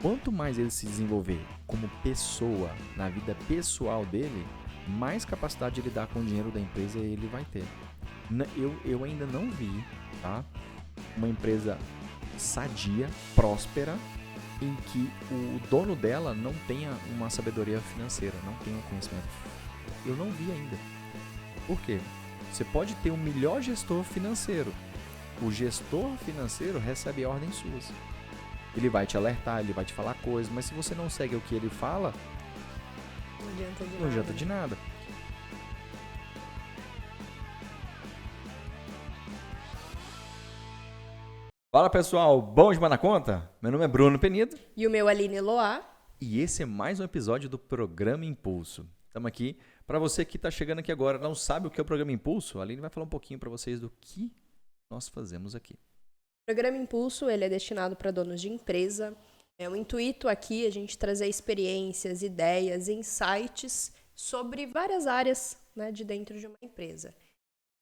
quanto mais ele se desenvolver como pessoa, na vida pessoal dele, mais capacidade de lidar com o dinheiro da empresa ele vai ter. Eu ainda não vi, tá, uma empresa sadia, próspera, em que o dono dela não tenha uma sabedoria financeira, não tenha um conhecimento. Eu não vi ainda. Por quê? Você pode ter o melhor gestor financeiro. O gestor financeiro recebe ordens suas. Ele vai te alertar, ele vai te falar coisas, mas se você não segue o que ele fala, não adianta de nada. Fala pessoal, bom demais na conta? Meu nome é Bruno Penido. E o meu Aline Loá. E esse é mais um episódio do Programa Impulso. Estamos aqui. Para você que está chegando aqui agora, não sabe o que é o Programa Impulso, a Aline vai falar um pouquinho para vocês do que nós fazemos aqui. O Programa Impulso ele é destinado para donos de empresa. O intuito aqui é a gente trazer experiências, ideias, insights sobre várias áreas, né, de dentro de uma empresa.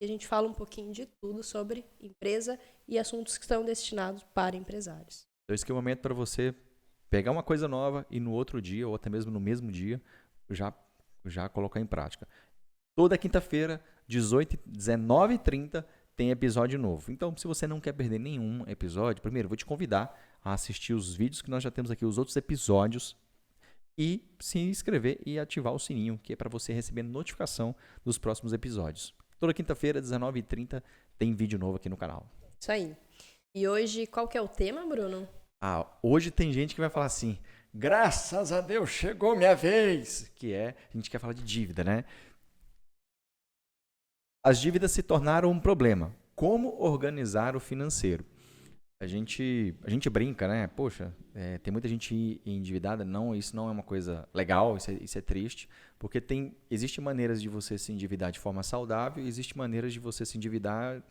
E a gente fala um pouquinho de tudo sobre empresa e assuntos que estão destinados para empresários. Então esse aqui é o momento para você pegar uma coisa nova e no outro dia, ou até mesmo no mesmo dia, já colocar em prática. Toda quinta-feira, 19h30, tem episódio novo. Então, se você não quer perder nenhum episódio, primeiro, eu vou te convidar a assistir os vídeos que nós já temos aqui, os outros episódios, e se inscrever e ativar o sininho, que é para você receber notificação dos próximos episódios. Toda quinta-feira, 19h30, tem vídeo novo aqui no canal. Isso aí. E hoje, qual que é o tema, Bruno? Hoje tem gente que vai falar assim, graças a Deus, chegou minha vez. A gente quer falar de dívida, né? As dívidas se tornaram um problema. Como organizar o financeiro? A gente brinca, né? Poxa, tem muita gente endividada. Não, isso não é uma coisa legal, isso é triste. Porque existem maneiras de você se endividar de forma saudável e existem maneiras de você se endividar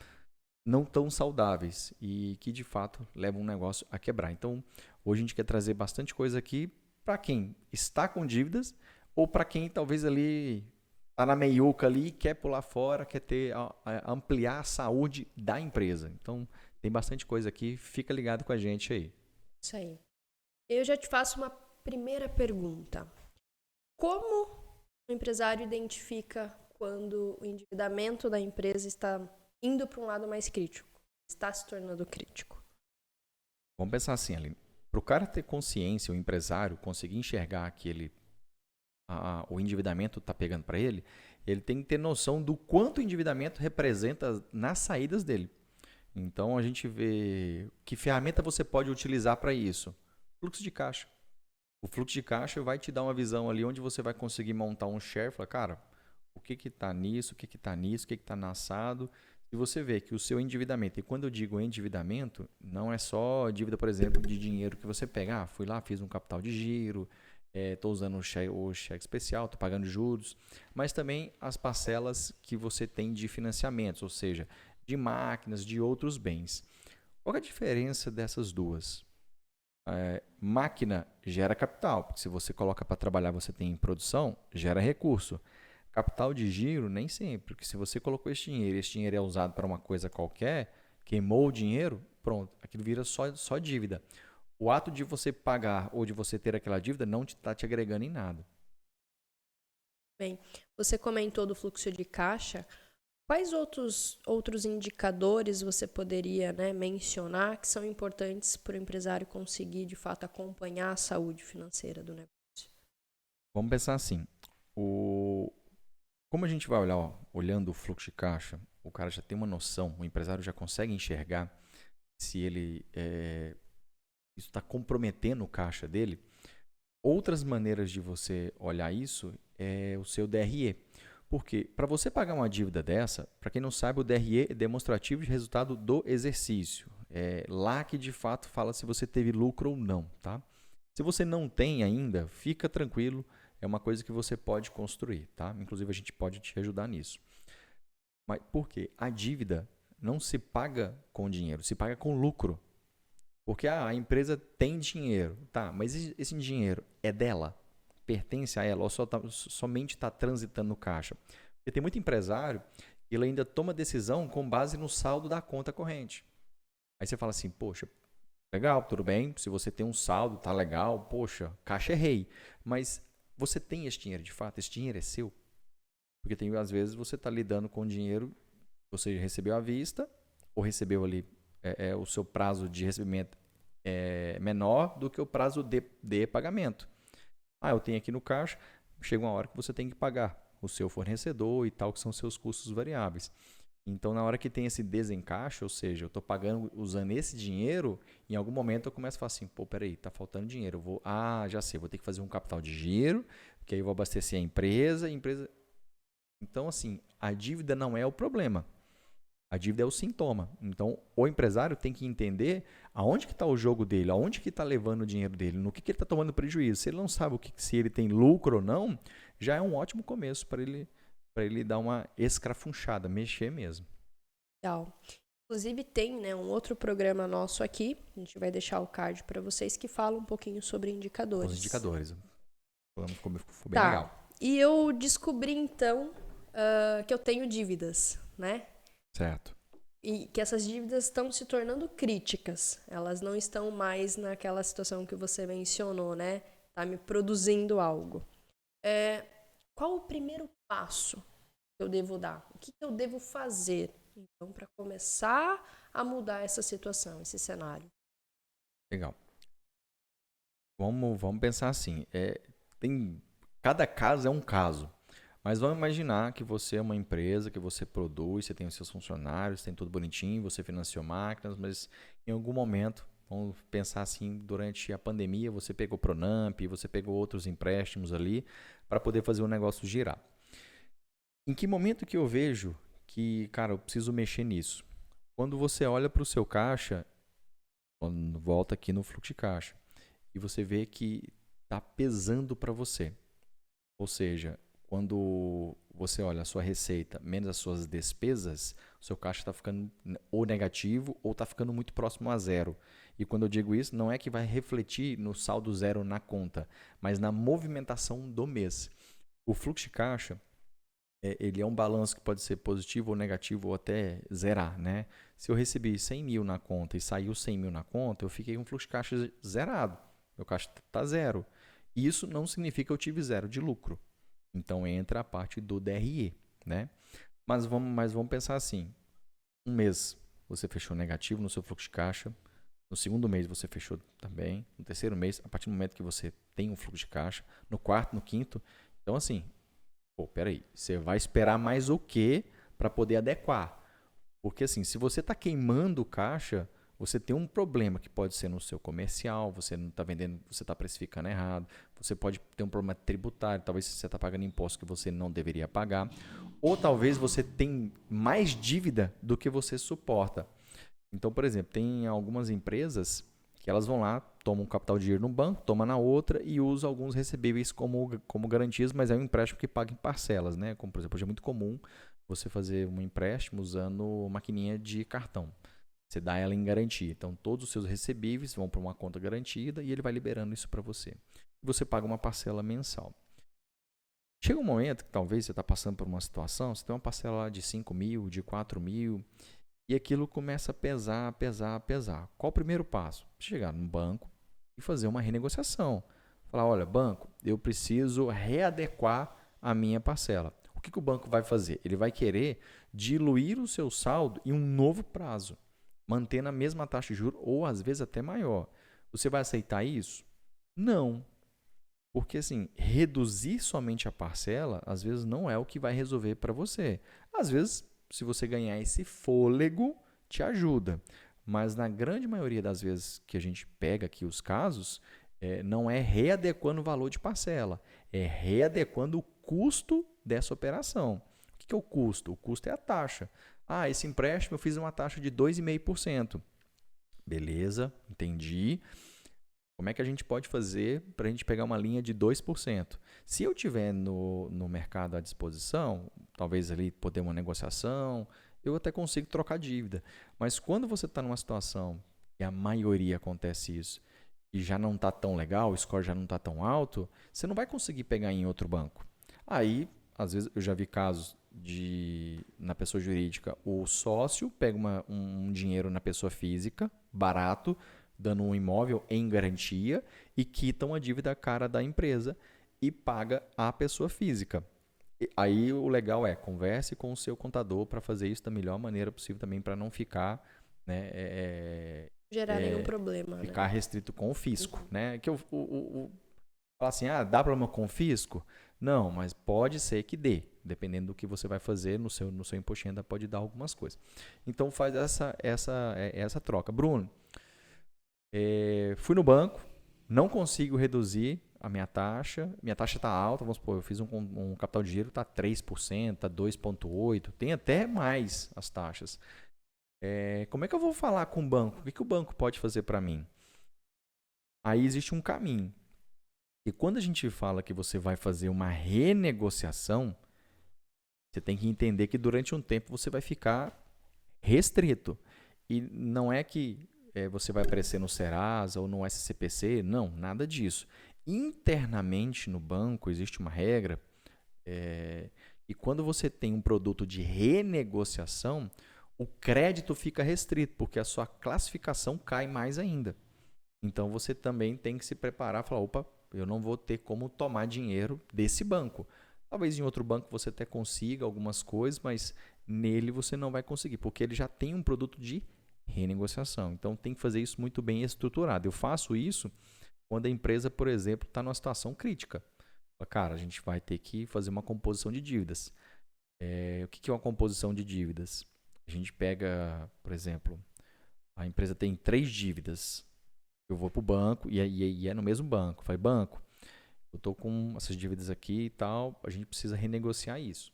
não tão saudáveis e que, de fato, levam um negócio a quebrar. Então, hoje a gente quer trazer bastante coisa aqui para quem está com dívidas ou para quem talvez ali está na meiuca ali, quer pular fora, quer ampliar a saúde da empresa. Então, tem bastante coisa aqui. Fica ligado com a gente aí. Isso aí. Eu já te faço uma primeira pergunta. Como o empresário identifica quando o endividamento da empresa está indo para um lado mais crítico, está se tornando crítico? Vamos pensar assim, Aline. Para o cara ter consciência, o empresário conseguir enxergar que o endividamento está pegando para ele, ele tem que ter noção do quanto o endividamento representa nas saídas dele. Então, a gente vê que ferramenta você pode utilizar para isso. Fluxo de caixa. O fluxo de caixa vai te dar uma visão ali onde você vai conseguir montar um share. Falar, cara, o que está nisso, o que está nisso, o que está na assado. E você vê que o seu endividamento, e quando eu digo endividamento, não é só dívida, por exemplo, de dinheiro que você pega. Fui lá, fiz um capital de giro, estou usando o cheque especial, estou pagando juros, mas também as parcelas que você tem de financiamentos, ou seja, de máquinas, de outros bens. Qual é a diferença dessas duas? Máquina gera capital, porque se você coloca para trabalhar, você tem produção, gera recurso. Capital de giro, nem sempre, porque se você colocou esse dinheiro é usado para uma coisa qualquer, queimou o dinheiro, pronto, aquilo vira só dívida. O ato de você pagar ou de você ter aquela dívida não está te agregando em nada. Bem, você comentou do fluxo de caixa. Quais outros indicadores você poderia, né, mencionar que são importantes para o empresário conseguir, de fato, acompanhar a saúde financeira do negócio? Vamos pensar assim, como a gente vai olhando o fluxo de caixa, o cara já tem uma noção, o empresário já consegue enxergar se ele isso está comprometendo o caixa dele. Outras maneiras de você olhar isso é o seu DRE. Porque para você pagar uma dívida dessa, para quem não sabe, o DRE é demonstrativo de resultado do exercício. É lá que de fato fala se você teve lucro ou não, tá? Se você não tem ainda, fica tranquilo, é uma coisa que você pode construir, tá? Inclusive a gente pode te ajudar nisso. Mas por quê? A dívida não se paga com dinheiro, se paga com lucro. Porque a empresa tem dinheiro, tá? Mas esse dinheiro é dela? Pertence a ela ou somente está transitando no caixa? Porque tem muito empresário que ele ainda toma decisão com base no saldo da conta corrente. Aí você fala assim, poxa, Legal, tudo bem. Se você tem um saldo, tá legal. Poxa, caixa é rei. Mas você tem esse dinheiro de fato? Esse dinheiro é seu? Porque tem, às vezes você está lidando com dinheiro que você recebeu à vista ou recebeu ali o seu prazo de recebimento é menor do que o prazo de pagamento. Ah, eu tenho aqui no caixa, chega uma hora que você tem que pagar o seu fornecedor e tal, que são seus custos variáveis. Então, na hora que tem esse desencaixe, ou seja, eu estou pagando, usando esse dinheiro, em algum momento eu começo a falar assim, pô, peraí, tá faltando dinheiro. Já sei, vou ter que fazer um capital de giro, porque aí eu vou abastecer a empresa. Então, assim, a dívida não é o problema. A dívida é o sintoma. Então, o empresário tem que entender aonde que está o jogo dele, aonde que está levando o dinheiro dele, no que ele está tomando prejuízo. Se ele não sabe se ele tem lucro ou não, já é um ótimo começo para ele dar uma escrafunchada, mexer mesmo. Legal. Inclusive tem, né, um outro programa nosso aqui, a gente vai deixar o card para vocês, que fala um pouquinho sobre indicadores. Os indicadores. Ficou bem Tá. legal. E eu descobri então que eu tenho dívidas, né? Certo. E que essas dívidas estão se tornando críticas. Elas não estão mais naquela situação que você mencionou, né? Tá me produzindo algo. Qual o primeiro passo que eu devo dar? O que eu devo fazer, então, para começar a mudar essa situação, esse cenário? Legal. Vamos pensar assim. Cada caso é um caso. Mas vamos imaginar que você é uma empresa, que você produz, você tem os seus funcionários, tem tudo bonitinho, você financiou máquinas, mas em algum momento, vamos pensar assim, durante a pandemia, você pegou Pronamp, você pegou outros empréstimos ali para poder fazer o negócio girar. Em que momento que eu vejo que, cara, eu preciso mexer nisso? Quando você olha para o seu caixa, quando volta aqui no fluxo de caixa, e você vê que está pesando para você. Ou seja, quando você olha a sua receita menos as suas despesas, o seu caixa está ficando ou negativo ou está ficando muito próximo a zero. E quando eu digo isso, não é que vai refletir no saldo zero na conta, mas na movimentação do mês. O fluxo de caixa, ele é um balanço que pode ser positivo ou negativo ou até zerar, né? Se eu recebi 100 mil na conta e saiu 100 mil na conta, eu fiquei com um fluxo de caixa zerado. Meu caixa está zero. Isso não significa que eu tive zero de lucro. Então entra a parte do DRE, né? Mas vamos pensar assim. Um mês você fechou negativo no seu fluxo de caixa. No segundo mês você fechou também. No terceiro mês, a partir do momento que você tem um fluxo de caixa. No quarto, no quinto. Então assim, peraí. Você vai esperar mais o quê para poder adequar? Porque assim, se você está queimando caixa, você tem um problema que pode ser no seu comercial, você não está vendendo, você está precificando errado, você pode ter um problema tributário, talvez você está pagando imposto que você não deveria pagar, ou talvez você tem mais dívida do que você suporta. Então, por exemplo, tem algumas empresas que elas vão lá, tomam um capital de dinheiro no banco, toma na outra e usa alguns recebíveis como garantias, mas é um empréstimo que paga em parcelas, né? Como, por exemplo, hoje é muito comum você fazer um empréstimo usando maquininha de cartão. Você dá ela em garantia. Então, todos os seus recebíveis vão para uma conta garantida e ele vai liberando isso para você. E você paga uma parcela mensal. Chega um momento que talvez você está passando por uma situação, você tem uma parcela lá de 5 mil, de 4 mil, e aquilo começa a pesar, pesar, pesar. Qual o primeiro passo? Chegar no banco e fazer uma renegociação. Falar, olha, banco, eu preciso readequar a minha parcela. O que o banco vai fazer? Ele vai querer diluir o seu saldo em um novo prazo, mantendo a mesma taxa de juros ou às vezes até maior. Você vai aceitar isso? Não. Porque assim, reduzir somente a parcela, às vezes não é o que vai resolver para você. Às vezes, se você ganhar esse fôlego, te ajuda. Mas na grande maioria das vezes que a gente pega aqui os casos, não é readequando o valor de parcela, é readequando o custo dessa operação. O que é o custo? O custo é a taxa. Ah, esse empréstimo eu fiz uma taxa de 2,5%. Beleza, entendi. Como é que a gente pode fazer para a gente pegar uma linha de 2%? Se eu tiver no mercado à disposição, talvez ali poder uma negociação, eu até consigo trocar dívida. Mas quando você está numa situação, e a maioria acontece isso, e já não está tão legal, o score já não está tão alto, você não vai conseguir pegar em outro banco. Aí, às vezes, eu já vi casos na pessoa jurídica, o sócio pega um dinheiro na pessoa física, barato, dando um imóvel em garantia e quitam a dívida cara da empresa e paga a pessoa física. E aí o legal é, converse com o seu contador para fazer isso da melhor maneira possível também, para não ficar, né, Gerar nenhum problema, ficar né? restrito com o fisco, né? Que fala assim, dá problema com o fisco? Não, mas pode ser que dê, dependendo do que você vai fazer no seu imposto de renda, pode dar algumas coisas. Então faz essa troca. Bruno, fui no banco, não consigo reduzir a minha taxa está alta, vamos supor, eu fiz um capital de giro, está 3%, está 2,8%, tem até mais as taxas. Como é que eu vou falar com o banco? O que o banco pode fazer para mim? Aí existe um caminho. E quando a gente fala que você vai fazer uma renegociação, você tem que entender que durante um tempo você vai ficar restrito. E não é que você vai aparecer no Serasa ou no SCPC, não, nada disso. Internamente no banco existe uma regra, e quando você tem um produto de renegociação, o crédito fica restrito, porque a sua classificação cai mais ainda. Então você também tem que se preparar e falar, opa, eu não vou ter como tomar dinheiro desse banco. Talvez em outro banco você até consiga algumas coisas, mas nele você não vai conseguir, porque ele já tem um produto de renegociação. Então tem que fazer isso muito bem estruturado. Eu faço isso quando a empresa, por exemplo, está numa situação crítica. Cara, a gente vai ter que fazer uma composição de dívidas. O que é uma composição de dívidas? A gente pega, por exemplo, a empresa tem 3 dívidas. Eu vou para o banco e é no mesmo banco. Falei, banco, eu estou com essas dívidas aqui e tal, a gente precisa renegociar isso.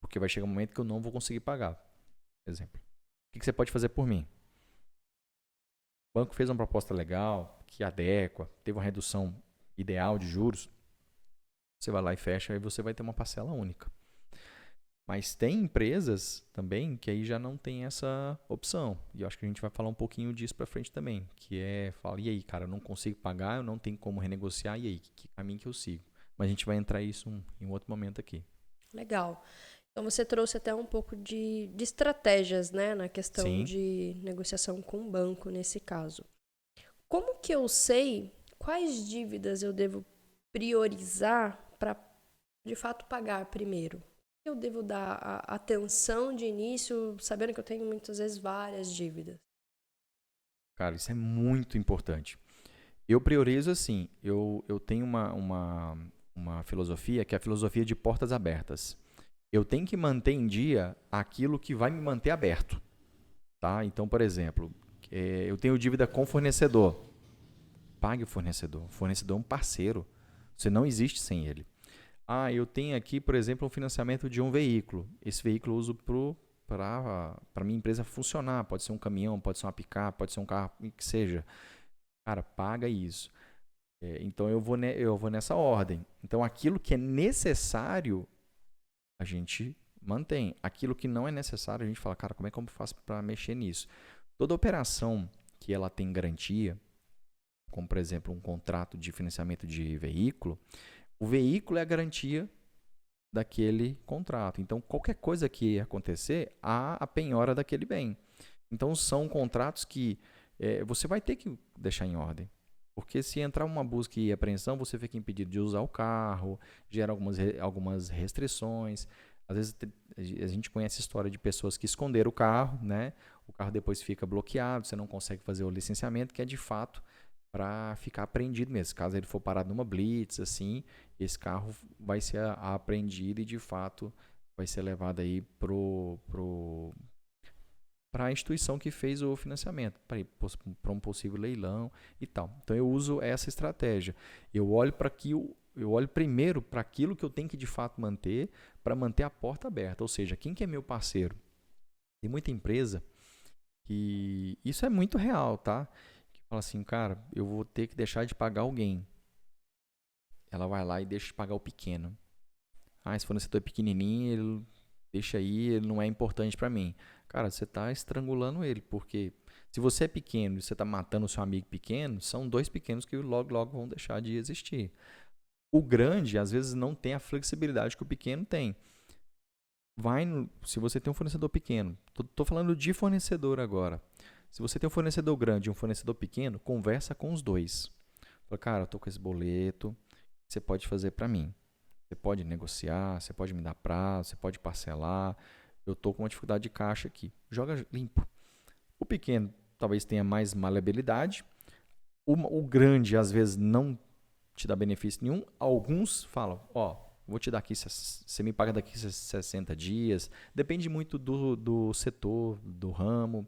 Porque vai chegar um momento que eu não vou conseguir pagar. Por exemplo. O que você pode fazer por mim? O banco fez uma proposta legal, que adequa, teve uma redução ideal de juros. Você vai lá e fecha, aí você vai ter uma parcela única. Mas tem empresas também que aí já não tem essa opção. E eu acho que a gente vai falar um pouquinho disso para frente também. Que fala, e aí, cara, eu não consigo pagar, eu não tenho como renegociar, e aí, que caminho que eu sigo? Mas a gente vai entrar isso em um outro momento aqui. Legal. Então você trouxe até um pouco de estratégias, né, na questão Sim. de negociação com o banco nesse caso. Como que eu sei quais dívidas eu devo priorizar para, de fato, pagar primeiro? Eu devo dar a atenção de início, sabendo que eu tenho muitas vezes várias dívidas? Cara, isso é muito importante. Eu priorizo assim, eu tenho uma filosofia que é a filosofia de portas abertas. Eu tenho que manter em dia aquilo que vai me manter aberto. Tá? Então, por exemplo, eu tenho dívida com fornecedor. Pague o fornecedor. O fornecedor é um parceiro. Você não existe sem ele. Eu tenho aqui, por exemplo, um financiamento de um veículo. Esse veículo eu uso para minha empresa funcionar. Pode ser um caminhão, pode ser uma picape, pode ser um carro, o que seja. Cara, paga isso. Então eu vou nessa ordem. Então aquilo que é necessário, a gente mantém. Aquilo que não é necessário, a gente fala, cara, como é que eu faço para mexer nisso? Toda operação que ela tem garantia, como por exemplo um contrato de financiamento de veículo, o veículo é a garantia daquele contrato. Então, qualquer coisa que acontecer, há a penhora daquele bem. Então, são contratos que você vai ter que deixar em ordem. Porque se entrar uma busca e apreensão, você fica impedido de usar o carro, gera algumas restrições. Às vezes, a gente conhece a história de pessoas que esconderam o carro, né? O carro depois fica bloqueado, você não consegue fazer o licenciamento, que é de fato para ficar apreendido mesmo. Caso ele for parado numa blitz, assim, esse carro vai ser apreendido e de fato vai ser levado aí para a instituição que fez o financiamento, para um possível leilão e tal. Então eu uso essa estratégia. Eu olho primeiro para aquilo que eu tenho que de fato manter, para manter a porta aberta. Ou seja, quem que é meu parceiro? Tem muita empresa que isso é muito real, tá? Fala assim, cara, eu vou ter que deixar de pagar alguém. Ela vai lá e deixa de pagar o pequeno. Esse fornecedor é pequenininho, ele deixa aí, ele não é importante para mim. Cara, você está estrangulando ele, porque se você é pequeno e você está matando o seu amigo pequeno, são 2 pequenos que logo, logo vão deixar de existir. O grande, às vezes, não tem a flexibilidade que o pequeno tem. Se você tem um fornecedor pequeno, estou falando de fornecedor agora. Se você tem um fornecedor grande e um fornecedor pequeno, conversa com os dois. Fala, cara, eu tô com esse boleto, o que você pode fazer para mim? Você pode negociar, você pode me dar prazo, você pode parcelar. Eu tô com uma dificuldade de caixa aqui. Joga limpo. O pequeno talvez tenha mais maleabilidade. O grande, às vezes, não te dá benefício nenhum. Alguns falam, vou te dar aqui, você me paga daqui 60 dias. Depende muito do setor, do ramo.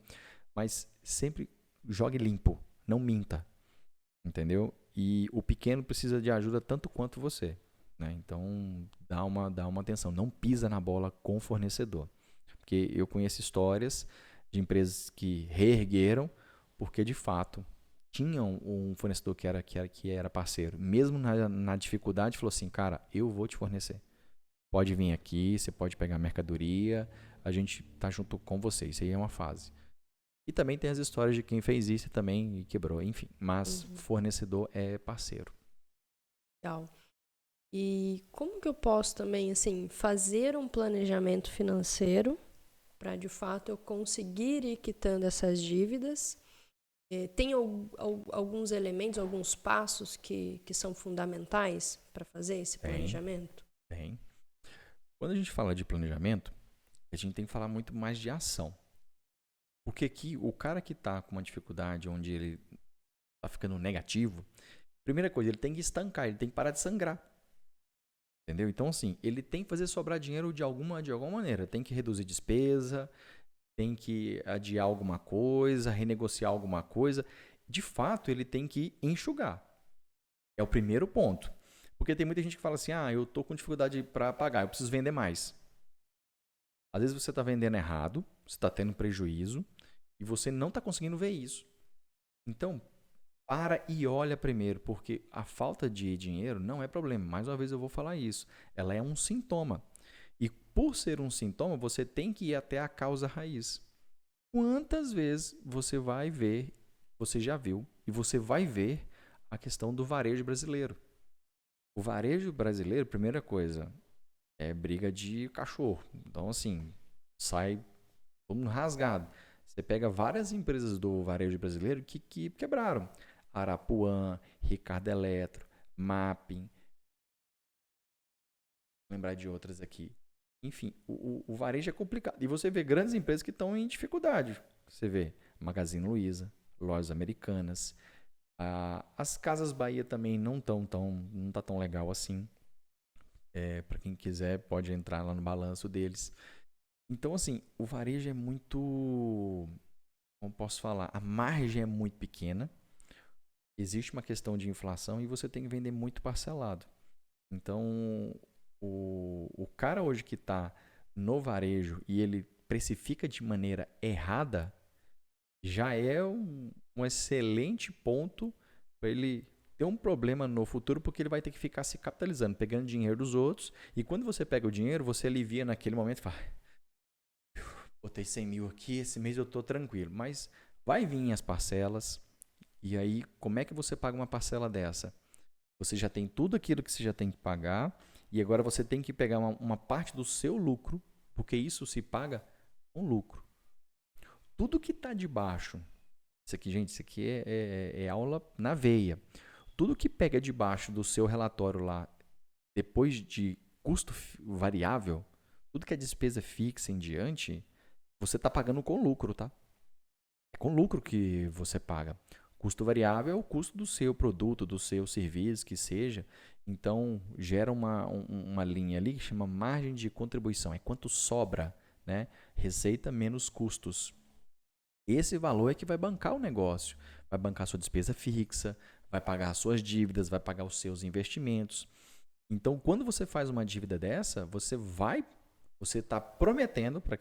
Mas sempre jogue limpo, não minta. Entendeu? E o pequeno precisa de ajuda tanto quanto você. Né? Então, dá uma atenção. Não pisa na bola com o fornecedor. Porque eu conheço histórias de empresas que reergueram porque, de fato, tinham um fornecedor que era parceiro. Mesmo na dificuldade, falou assim, cara, eu vou te fornecer. Pode vir aqui, você pode pegar mercadoria, a gente tá junto com você. Isso aí é uma fase. E também tem as histórias de quem fez isso e também quebrou, enfim. Mas fornecedor é parceiro. Legal. E como que eu posso também, assim, fazer um planejamento financeiro para, de fato, eu conseguir ir quitando essas dívidas? Tem alguns elementos, alguns passos que são fundamentais para fazer esse planejamento? Tem. Quando a gente fala de planejamento, a gente tem que falar muito mais de ação. Porque aqui, o cara que está com uma dificuldade onde ele está ficando negativo, primeira coisa, ele tem que estancar, ele tem que parar de sangrar. Entendeu? Então, assim, ele tem que fazer sobrar dinheiro de alguma maneira. Tem que reduzir despesa, tem que adiar alguma coisa, renegociar alguma coisa. De fato, ele tem que enxugar. É o primeiro ponto. Porque tem muita gente que fala assim, eu estou com dificuldade para pagar, eu preciso vender mais. Às vezes você está vendendo errado, você está tendo prejuízo e você não está conseguindo ver isso. Então, para e olha primeiro, porque a falta de dinheiro não é problema. Mais uma vez eu vou falar isso. Ela é um sintoma. E por ser um sintoma, você tem que ir até a causa raiz. Quantas vezes você vai ver, você já viu, e você vai ver a questão do varejo brasileiro. O varejo brasileiro, primeira coisa, é briga de cachorro. Então, assim, sai todo mundo rasgado. Você pega várias empresas do varejo brasileiro que quebraram. Arapuã, Ricardo Eletro, Mapping. Vou lembrar de outras aqui. Enfim, o varejo é complicado. E você vê grandes empresas que estão em dificuldade. Você vê Magazine Luiza, Lojas Americanas. As Casas Bahia também não tá tão legal assim. Para quem quiser, pode entrar lá no balanço deles. Então, assim, o varejo é muito... Como posso falar? A margem é muito pequena. Existe uma questão de inflação e você tem que vender muito parcelado. Então, o cara hoje que está no varejo e ele precifica de maneira errada, já é um excelente ponto para ele ter um problema no futuro, porque ele vai ter que ficar se capitalizando, pegando dinheiro dos outros. E quando você pega o dinheiro, você alivia naquele momento e fala, botei 100 mil aqui, esse mês eu estou tranquilo. Mas vai vir as parcelas. E aí, como é que você paga uma parcela dessa? Você já tem tudo aquilo que você já tem que pagar e agora você tem que pegar uma parte do seu lucro, porque isso se paga com lucro. Tudo que está debaixo, isso aqui, gente, isso aqui é aula na veia. Tudo que pega debaixo do seu relatório lá, depois de custo variável, tudo que é despesa fixa em diante, você está pagando com lucro, tá? É com lucro que você paga. Custo variável é o custo do seu produto, do seu serviço, que seja. Então, gera uma linha ali que chama margem de contribuição. É quanto sobra, né? Receita menos custos. Esse valor é que vai bancar o negócio. Vai bancar a sua despesa fixa, vai pagar as suas dívidas, vai pagar os seus investimentos. Então, quando você faz uma dívida dessa, você está prometendo para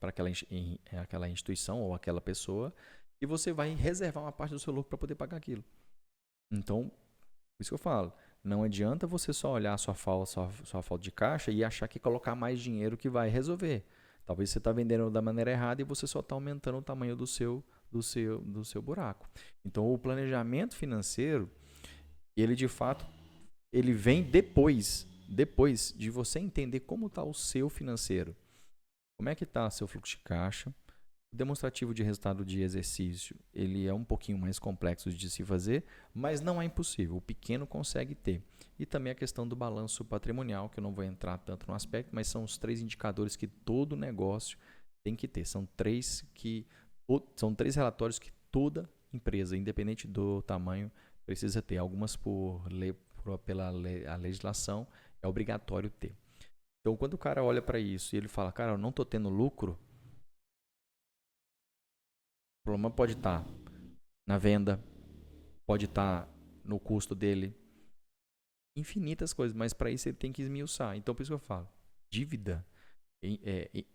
aquela instituição ou aquela pessoa e você vai reservar uma parte do seu lucro para poder pagar aquilo. Então, por isso que eu falo, não adianta você só olhar a sua falta de caixa e achar que colocar mais dinheiro que vai resolver. Talvez você está vendendo da maneira errada e você só está aumentando o tamanho do seu buraco. Então, o planejamento financeiro, ele de fato, ele vem depois de você entender como está o seu financeiro. Como é que está seu fluxo de caixa? O demonstrativo de resultado de exercício, ele é um pouquinho mais complexo de se fazer, mas não é impossível. O pequeno consegue ter. E também a questão do balanço patrimonial, que eu não vou entrar tanto no aspecto, mas são os 3 indicadores que todo negócio tem que ter. São três relatórios que toda empresa, independente do tamanho, precisa ter. Algumas pela legislação é obrigatório ter. Então, quando o cara olha para isso e ele fala, cara, eu não estou tendo lucro, o problema pode estar na venda, pode estar no custo dele, infinitas coisas, mas para isso ele tem que esmiuçar. Então, por isso que eu falo, dívida,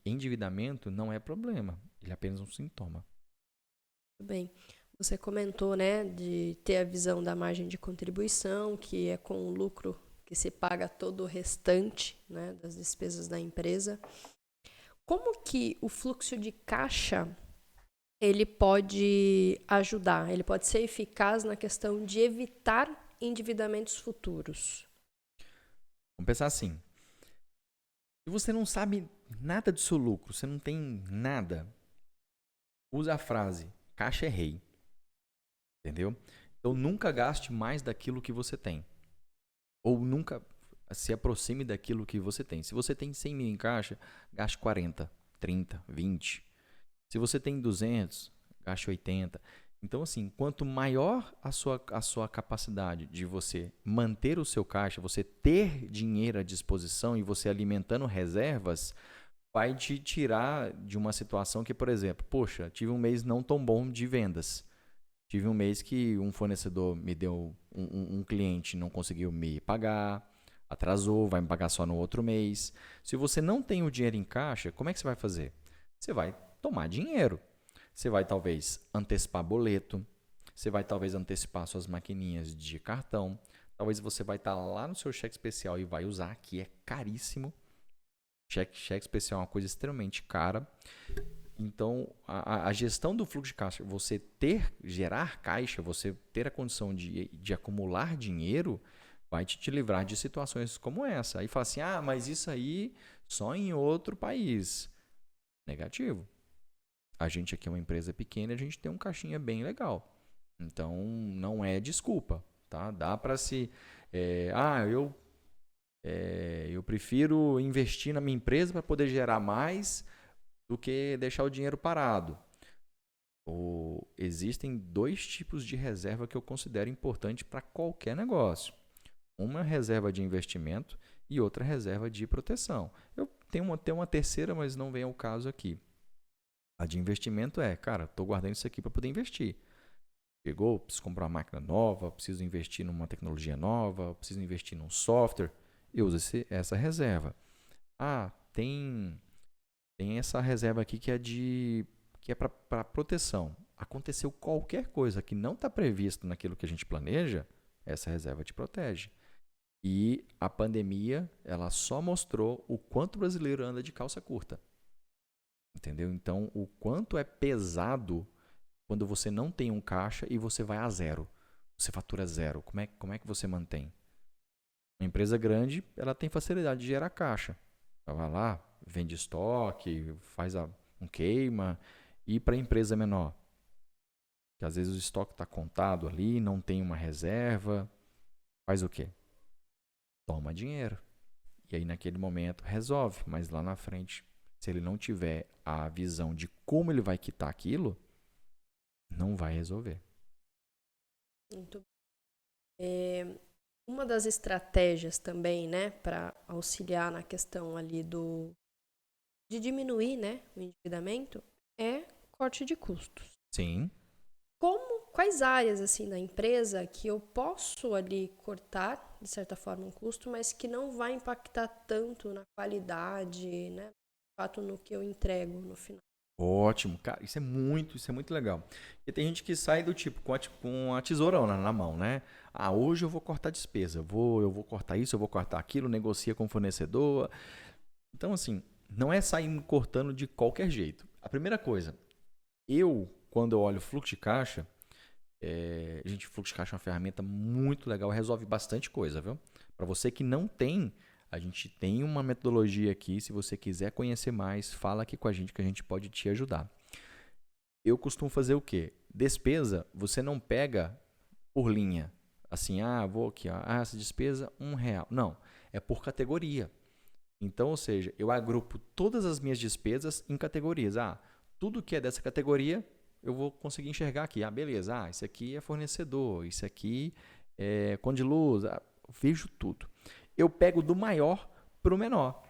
endividamento não é problema, ele é apenas um sintoma. Tudo bem. Você comentou, né, de ter a visão da margem de contribuição, que é com o lucro que se paga todo o restante, né, das despesas da empresa. Como que o fluxo de caixa ele pode ajudar, ele pode ser eficaz na questão de evitar endividamentos futuros? Vamos pensar assim, se você não sabe nada do seu lucro, você não tem nada, usa a frase, caixa é rei. Entendeu? Então, nunca gaste mais daquilo que você tem. Ou nunca se aproxime daquilo que você tem. Se você tem 100 mil em caixa, gaste 40, 30, 20. Se você tem 200, gaste 80. Então, assim, quanto maior a sua capacidade de você manter o seu caixa, você ter dinheiro à disposição e você alimentando reservas, vai te tirar de uma situação que, por exemplo, poxa, tive um mês não tão bom de vendas. Tive um mês que um fornecedor me deu, um cliente não conseguiu me pagar, atrasou, vai me pagar só no outro mês. Se você não tem o dinheiro em caixa, como é que você vai fazer? Você vai tomar dinheiro. Você vai talvez antecipar boleto, você vai talvez antecipar suas maquininhas de cartão, talvez você vai estar lá no seu cheque especial e vai usar, que é caríssimo. Cheque especial é uma coisa extremamente cara. Então, a gestão do fluxo de caixa, você gerar caixa, você ter a condição de acumular dinheiro, vai te livrar de situações como essa. Aí fala assim, mas isso aí só em outro país. Negativo. A gente aqui é uma empresa pequena e a gente tem um caixinha bem legal. Então, não é desculpa. Tá? Dá para se... eu prefiro investir na minha empresa para poder gerar mais do que deixar o dinheiro parado. Existem 2 tipos de reserva que eu considero importante para qualquer negócio. Uma reserva de investimento e outra reserva de proteção. Eu tenho uma terceira, mas não vem ao caso aqui. A de investimento estou guardando isso aqui para poder investir. Chegou, preciso comprar uma máquina nova, preciso investir numa tecnologia nova, preciso investir num software. Eu uso essa reserva. Tem essa reserva aqui que é para proteção. Aconteceu qualquer coisa que não está previsto naquilo que a gente planeja, essa reserva te protege. E a pandemia, ela só mostrou o quanto o brasileiro anda de calça curta. Entendeu? Então, o quanto é pesado quando você não tem um caixa e você vai a zero. Você fatura zero. Como é que você mantém? Uma empresa grande, ela tem facilidade de gerar caixa. Ela vai lá, vende estoque, faz um queima. E para a empresa menor, que às vezes o estoque está contado ali, não tem uma reserva, faz o quê? Toma dinheiro. E aí naquele momento resolve, mas lá na frente, se ele não tiver a visão de como ele vai quitar aquilo, não vai resolver. Muito bem. Uma das estratégias também, né, para auxiliar na questão ali de diminuir, né, o endividamento é corte de custos. Sim. Quais áreas assim da empresa que eu posso ali cortar de certa forma um custo, mas que não vai impactar tanto na qualidade, né, de fato no que eu entrego no final? Ótimo, cara, isso é muito legal. E tem gente que sai do tipo com a tesourona na mão, né? Hoje eu vou cortar despesa, eu vou cortar isso, eu vou cortar aquilo, negocia com o fornecedor. Então, assim, não é sair cortando de qualquer jeito. A primeira coisa, quando eu olho fluxo de caixa, fluxo de caixa é uma ferramenta muito legal, resolve bastante coisa, viu? Para você que não tem, a gente tem uma metodologia aqui, se você quiser conhecer mais, fala aqui com a gente que a gente pode te ajudar. eu costumo fazer o quê? Despesa, você não pega por linha. Assim, vou aqui, ó, essa despesa, R$ 1. Não, é por categoria. Então, ou seja, eu agrupo todas as minhas despesas em categorias. Tudo que é dessa categoria, eu vou conseguir enxergar aqui. Beleza, isso aqui é fornecedor, isso aqui é conta de luz, vejo tudo. Eu pego do maior para o menor.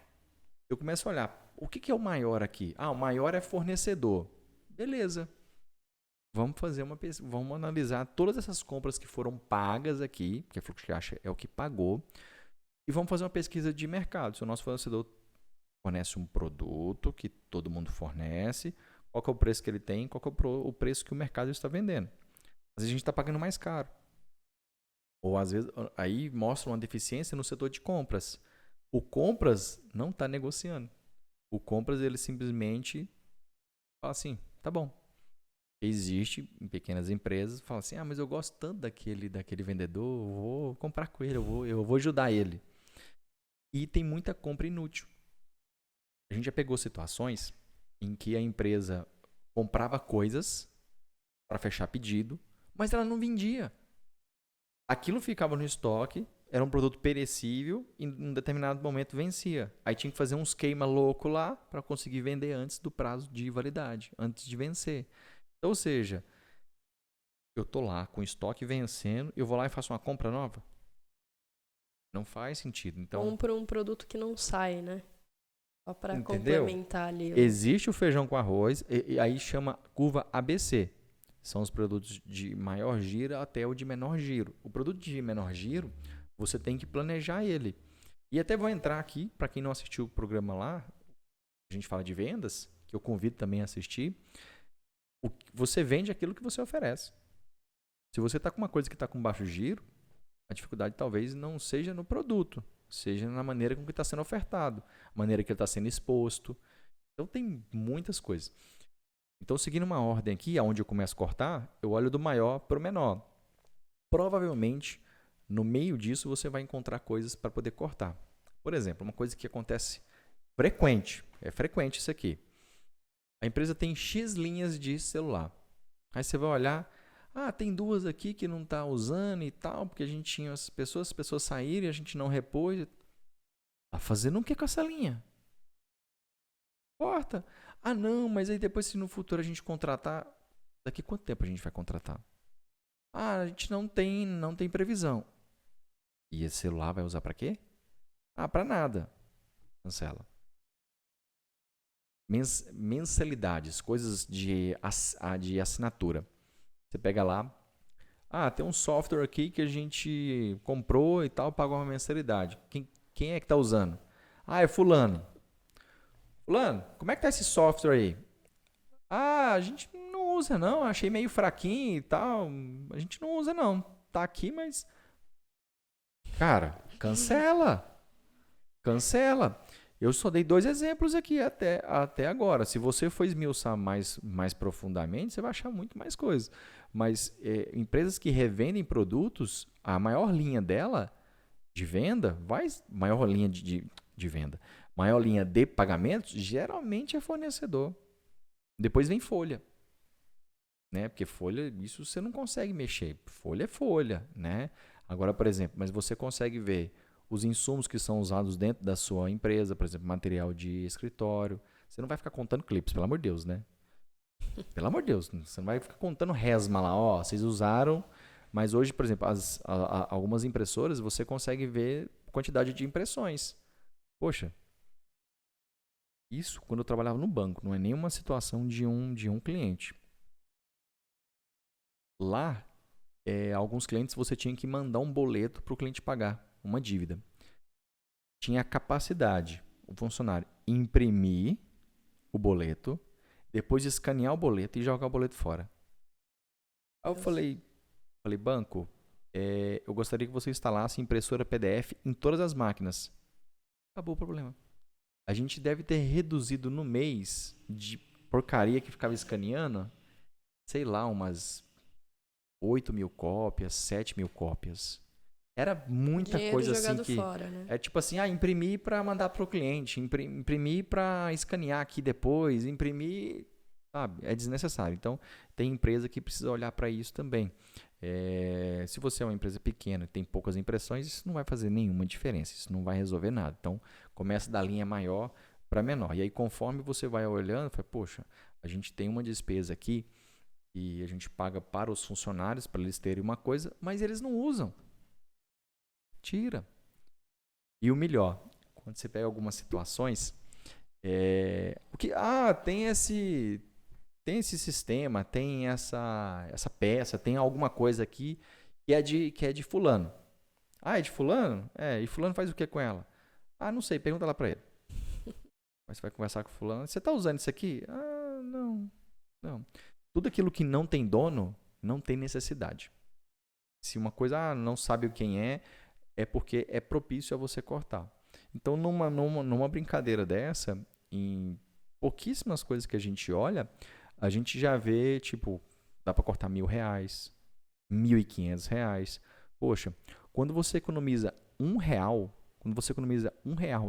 Eu começo a olhar, o que é o maior aqui? O maior é fornecedor. Beleza. Vamos fazer vamos analisar todas essas compras que foram pagas aqui, porque a fluxo de caixa é o que pagou, e vamos fazer uma pesquisa de mercado. Se o nosso fornecedor fornece um produto que todo mundo fornece, qual que é o preço que ele tem, qual que é o preço que o mercado está vendendo. Às vezes a gente está pagando mais caro. Ou às vezes aí mostra uma deficiência no setor de compras. O compras não está negociando. O compras ele simplesmente fala assim, tá bom. Existe em pequenas empresas, fala assim, mas eu gosto tanto daquele vendedor, eu vou comprar com ele, eu vou ajudar ele. E tem muita compra inútil. A gente já pegou situações em que a empresa comprava coisas para fechar pedido, mas ela não vendia. Aquilo ficava no estoque, era um produto perecível e em um determinado momento vencia. Aí tinha que fazer um esquema louco lá para conseguir vender antes do prazo de validade, antes de vencer. Então, ou seja, eu tô lá com o estoque vencendo, eu vou lá e faço uma compra nova? Não faz sentido. Então, compra um produto que não sai, né? Só para entendeu? complementar ali. Existe o feijão com arroz, e aí chama curva ABC. São os produtos de maior giro até o de menor giro. O produto de menor giro, você tem que planejar ele. E até vou entrar aqui, para quem não assistiu o programa lá, a gente fala de vendas, que eu convido também a assistir. Você vende aquilo que você oferece. Se você está com uma coisa que está com baixo giro, a dificuldade talvez não seja no produto, seja na maneira com que está sendo ofertado, a maneira que ele está sendo exposto. Então tem muitas coisas. Então, seguindo uma ordem aqui, onde eu começo a cortar, eu olho do maior para o menor. Provavelmente, no meio disso, você vai encontrar coisas para poder cortar. Por exemplo, uma coisa que acontece é frequente isso aqui. A empresa tem X linhas de celular. Aí você vai olhar, tem 2 aqui que não está usando e tal, porque a gente tinha as pessoas saíram e a gente não repôs. Está fazendo o que com essa linha? Corta. Não, mas aí depois se no futuro a gente contratar, daqui quanto tempo a gente vai contratar? A gente não tem previsão. E esse celular vai usar para quê? Para nada. Cancela. Mensalidades, coisas de assinatura. Você pega lá, tem um software aqui que a gente comprou e tal, pagou uma mensalidade. Quem é que está usando? É fulano. Fulano, como é que tá esse software aí? A gente não usa não, achei meio fraquinho e tal, a gente não usa não. Tá aqui, mas... Cara, cancela. Cancela. Eu só dei 2 exemplos aqui até agora. Se você for esmiuçar mais profundamente, você vai achar muito mais coisas. Mas empresas que revendem produtos, a maior linha dela de venda, maior linha de venda, maior linha de pagamentos, geralmente é fornecedor. Depois vem folha. Né? Porque folha, isso você não consegue mexer. Folha é folha. Né? Agora, por exemplo, mas você consegue ver os insumos que são usados dentro da sua empresa, por exemplo, material de escritório. Você não vai ficar contando clipes, pelo amor de Deus, né? Pelo amor de Deus, você não vai ficar contando resma lá, vocês usaram, mas hoje, por exemplo, algumas impressoras você consegue ver quantidade de impressões. Poxa, isso quando eu trabalhava no banco, não é nenhuma situação de um cliente. Lá, alguns clientes você tinha que mandar um boleto para o cliente pagar uma dívida. Tinha a capacidade, o funcionário, imprimir o boleto, depois escanear o boleto e jogar o boleto fora. Aí eu falei, banco, eu gostaria que você instalasse impressora PDF em todas as máquinas. Acabou o problema. A gente deve ter reduzido no mês de porcaria que ficava escaneando, sei lá, umas 8.000 cópias, 7.000 cópias. Era muita Dinheiro coisa assim que... fora, né? É tipo assim, imprimir para mandar para o cliente, imprimir para escanear aqui depois, imprimir... sabe? É desnecessário. Então, tem empresa que precisa olhar para isso também. Se você é uma empresa pequena e tem poucas impressões, isso não vai fazer nenhuma diferença, isso não vai resolver nada. Então, começa da linha maior para menor. E aí, conforme você vai olhando, fala, poxa, a gente tem uma despesa aqui e a gente paga para os funcionários, para eles terem uma coisa, mas eles não usam. Tira. E o melhor, quando você pega algumas situações, tem esse sistema, tem essa peça, tem alguma coisa aqui que é de fulano. Ah, é de fulano? E fulano faz o que com ela? Ah, não sei, pergunta lá pra ele. Mas você vai conversar com fulano, você tá usando isso aqui? Ah, não, não. Tudo aquilo que não tem dono, não tem necessidade. Se uma coisa não sabe quem é porque é propício a você cortar. Então, numa brincadeira dessa, em pouquíssimas coisas que a gente olha, a gente já vê, tipo, dá para cortar R$ 1.000, R$ 1.500. Poxa, quando você economiza R$ 1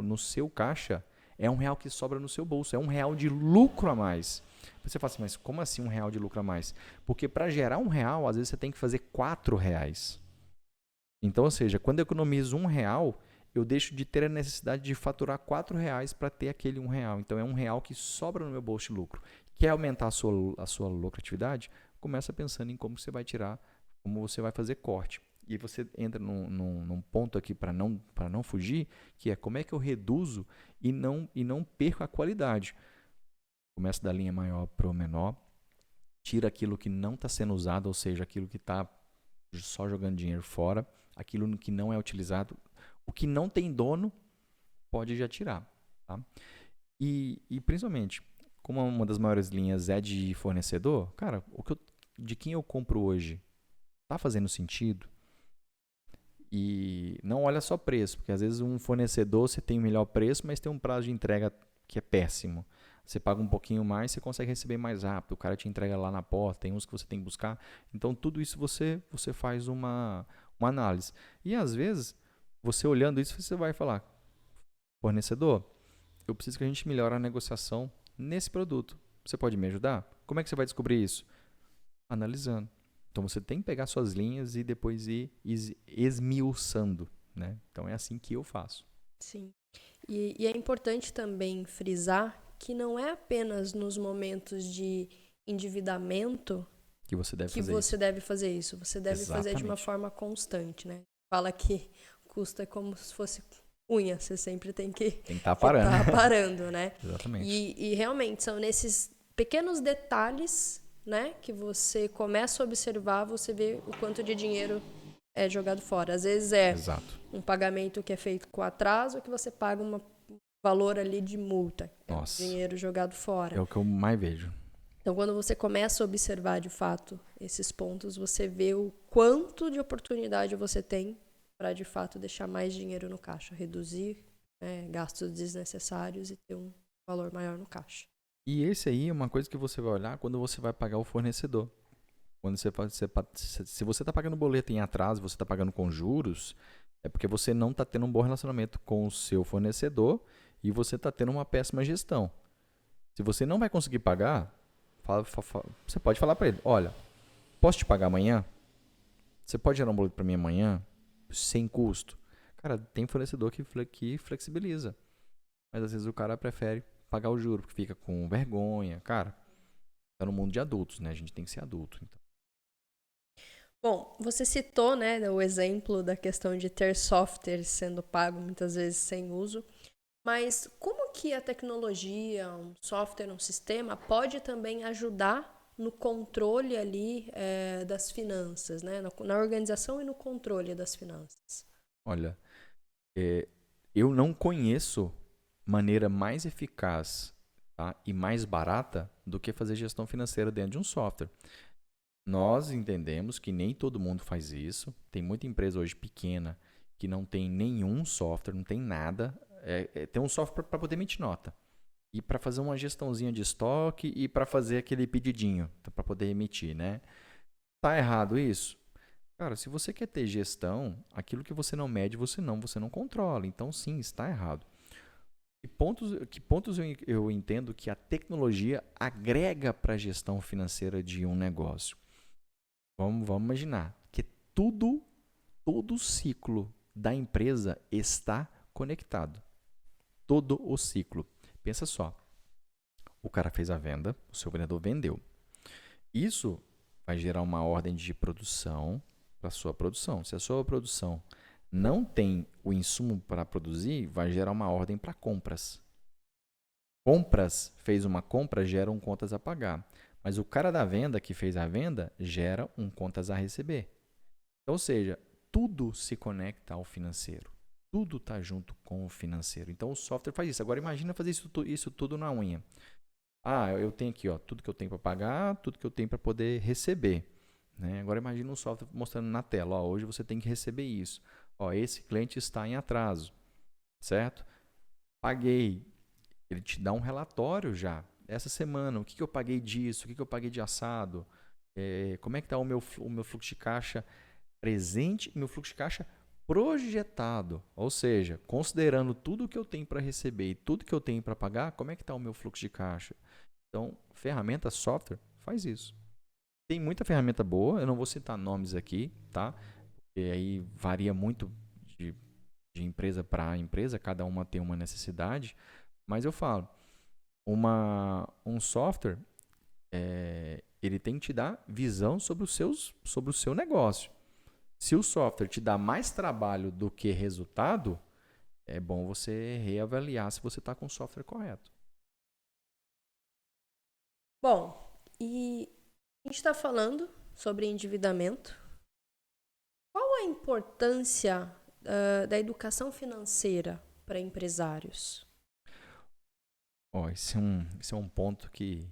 no seu caixa, é R$ 1 que sobra no seu bolso, é R$ 1 de lucro a mais. Você fala assim, mas como assim R$ 1 de lucro a mais? Porque para gerar R$ 1, às vezes você tem que fazer R$ 4. Então, ou seja, quando eu economizo R$ 1, eu deixo de ter a necessidade de faturar R$ 4 para ter aquele R$ 1. Então, é R$ 1 que sobra no meu bolso de lucro. Quer aumentar a sua lucratividade? Começa pensando em como você vai tirar, como você vai fazer corte. E você entra num ponto aqui para não fugir, que é como é que eu reduzo e não perco a qualidade. Começa da linha maior para o menor, tira aquilo que não está sendo usado, ou seja, aquilo que está só jogando dinheiro fora, aquilo que não é utilizado, o que não tem dono, pode já tirar. Tá? E principalmente, como uma das maiores linhas é de fornecedor, cara, de quem eu compro hoje está fazendo sentido? E não olha só preço, porque às vezes um fornecedor você tem o melhor preço, mas tem um prazo de entrega que é péssimo. Você paga um pouquinho mais, você consegue receber mais rápido. O cara te entrega lá na porta, tem uns que você tem que buscar. Então, tudo isso você faz uma análise. E às vezes, você olhando isso, você vai falar, fornecedor, eu preciso que a gente melhore a negociação nesse produto. Você pode me ajudar? Como é que você vai descobrir isso? Analisando. Então, você tem que pegar suas linhas e depois ir esmiuçando. Né? Então, é assim que eu faço. Sim. E é importante também frisar que não é apenas nos momentos de endividamento Que você deve que fazer você isso. deve fazer isso. Você deve fazer de uma Exatamente. forma constante, né? Fala que custo é como se fosse unha, você sempre tem que Tem que estar parando. parando, né? Exatamente. E realmente são nesses pequenos detalhes, né, que você começa a observar, você vê o quanto de dinheiro é jogado fora. Às vezes é Exato. um pagamento que é feito com atraso, que você paga um valor ali de multa. Nossa. Dinheiro jogado fora. É o que eu mais vejo. Então, quando você começa a observar de fato esses pontos, você vê o quanto de oportunidade você tem para de fato deixar mais dinheiro no caixa, reduzir gastos desnecessários e ter um valor maior no caixa. E esse aí é uma coisa que você vai olhar quando você vai pagar o fornecedor. Quando se você está pagando boleto em atraso, você está pagando com juros, é porque você não está tendo um bom relacionamento com o seu fornecedor e você está tendo uma péssima gestão. Se você não vai conseguir pagar, você pode falar para ele, olha, posso te pagar amanhã? Você pode gerar um boleto para mim amanhã? Sem custo? Cara, tem fornecedor que flexibiliza. Mas às vezes o cara prefere pagar o juro, porque fica com vergonha. Cara, tá no mundo de adultos, né? A gente tem que ser adulto. Então. Bom, você citou, né, o exemplo da questão de ter software sendo pago muitas vezes sem uso, mas como que a tecnologia, um software, um sistema pode também ajudar no controle ali das finanças, né, na organização e no controle das finanças? Olha, eu não conheço maneira mais eficaz, tá, e mais barata do que fazer gestão financeira dentro de um software. Nós entendemos que nem todo mundo faz isso. Tem muita empresa hoje pequena que não tem nenhum software, não tem nada. Tem um software para poder emitir nota. E para fazer uma gestãozinha de estoque e para fazer aquele pedidinho para poder emitir, né? Tá errado isso? Cara, se você quer ter gestão, aquilo que você não mede, você não controla. Então, sim, está errado. Que pontos eu entendo que a tecnologia agrega para a gestão financeira de um negócio? Vamos imaginar que todo o ciclo da empresa está conectado. Todo o ciclo. Pensa só. O cara fez a venda, o seu vendedor vendeu. Isso vai gerar uma ordem de produção para a sua produção. Se a sua produção não tem o insumo para produzir, vai gerar uma ordem para compras. Compras, fez uma compra, gera um contas a pagar. Mas o cara da venda que fez a venda gera um contas a receber. Ou seja, tudo se conecta ao financeiro. Tudo está junto com o financeiro. Então o software faz isso. Agora imagina fazer isso tudo na unha. Eu tenho aqui tudo que eu tenho para pagar, tudo que eu tenho para poder receber. Né? Agora imagina um software mostrando na tela. Hoje você tem que receber isso. Esse cliente está em atraso. Certo? Paguei. Ele te dá um relatório já. Essa semana, o que eu paguei disso, o que eu paguei de assado, como é que está o meu fluxo de caixa presente e meu fluxo de caixa projetado. Ou seja, considerando tudo que eu tenho para receber e tudo que eu tenho para pagar, como é que está o meu fluxo de caixa? Então, ferramenta, software, faz isso. Tem muita ferramenta boa, eu não vou citar nomes aqui, tá? Porque aí varia muito de empresa para empresa, cada uma tem uma necessidade, mas eu falo, um software, ele tem que te dar visão sobre o seu negócio. Se o software te dá mais trabalho do que resultado, é bom você reavaliar se você está com o software correto. Bom, e a gente está falando sobre endividamento. Qual a importância da educação financeira para empresários? Esse é um ponto que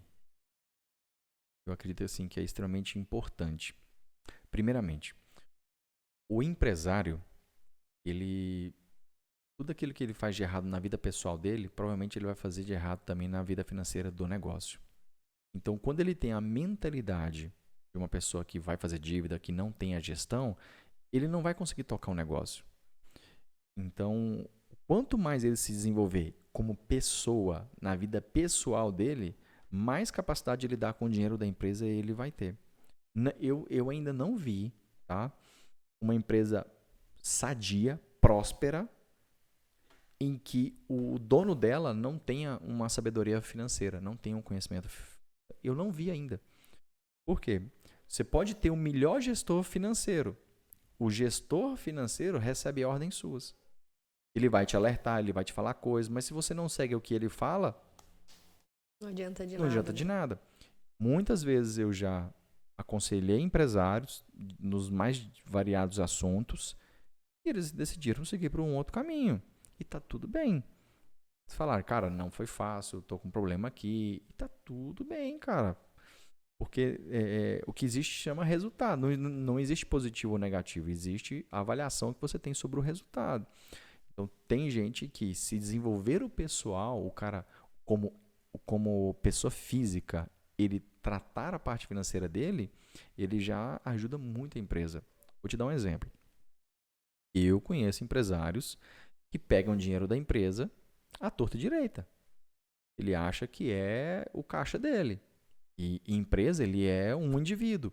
eu acredito assim, que é extremamente importante. Primeiramente, o empresário, tudo aquilo que ele faz de errado na vida pessoal dele, provavelmente ele vai fazer de errado também na vida financeira do negócio. Então, quando ele tem a mentalidade de uma pessoa que vai fazer dívida, que não tem a gestão, ele não vai conseguir tocar um negócio. Então, quanto mais ele se desenvolver como pessoa na vida pessoal dele, mais capacidade de lidar com o dinheiro da empresa ele vai ter. Eu ainda não vi, tá, uma empresa sadia, próspera, em que o dono dela não tenha uma sabedoria financeira, não tenha um conhecimento. Eu não vi ainda. Por quê? Você pode ter o melhor gestor financeiro. O gestor financeiro recebe ordens suas. Ele vai te alertar, ele vai te falar coisas, mas se você não segue o que ele fala, não adianta de não nada. adianta de nada. Muitas vezes eu já aconselhei empresários nos mais variados assuntos e eles decidiram seguir por um outro caminho. E tá tudo bem. Eles falaram, cara, não foi fácil, eu tô com um problema aqui. E tá tudo bem, cara. Porque o que existe chama resultado. Não existe positivo ou negativo. Existe a avaliação que você tem sobre o resultado. Então, tem gente que, se desenvolver o pessoal, o cara, como pessoa física, ele tratar a parte financeira dele, ele já ajuda muito a empresa. Vou te dar um exemplo. Eu conheço empresários que pegam dinheiro da empresa à torta e direita. Ele acha que é o caixa dele. E empresa, ele é um indivíduo.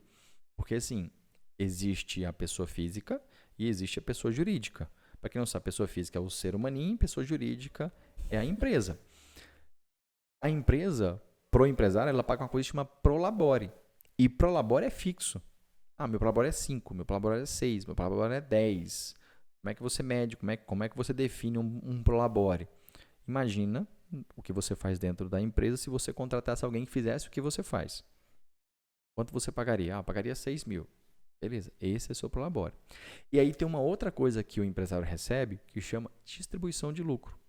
Porque, assim, existe a pessoa física e existe a pessoa jurídica. Para quem não sabe, pessoa física é o ser humaninho, pessoa jurídica é a empresa. A empresa, pro empresário, ela paga uma coisa que chama prolabore. E prolabore é fixo. Meu prolabore é 5, meu prolabore é 6, meu prolabore é 10. Como é que você mede? Como é que você define um prolabore? Imagina o que você faz dentro da empresa se você contratasse alguém que fizesse o que você faz. Quanto você pagaria? Eu pagaria 6 mil. Beleza, esse é o seu prolabore. E aí tem uma outra coisa que o empresário recebe que chama distribuição de lucro.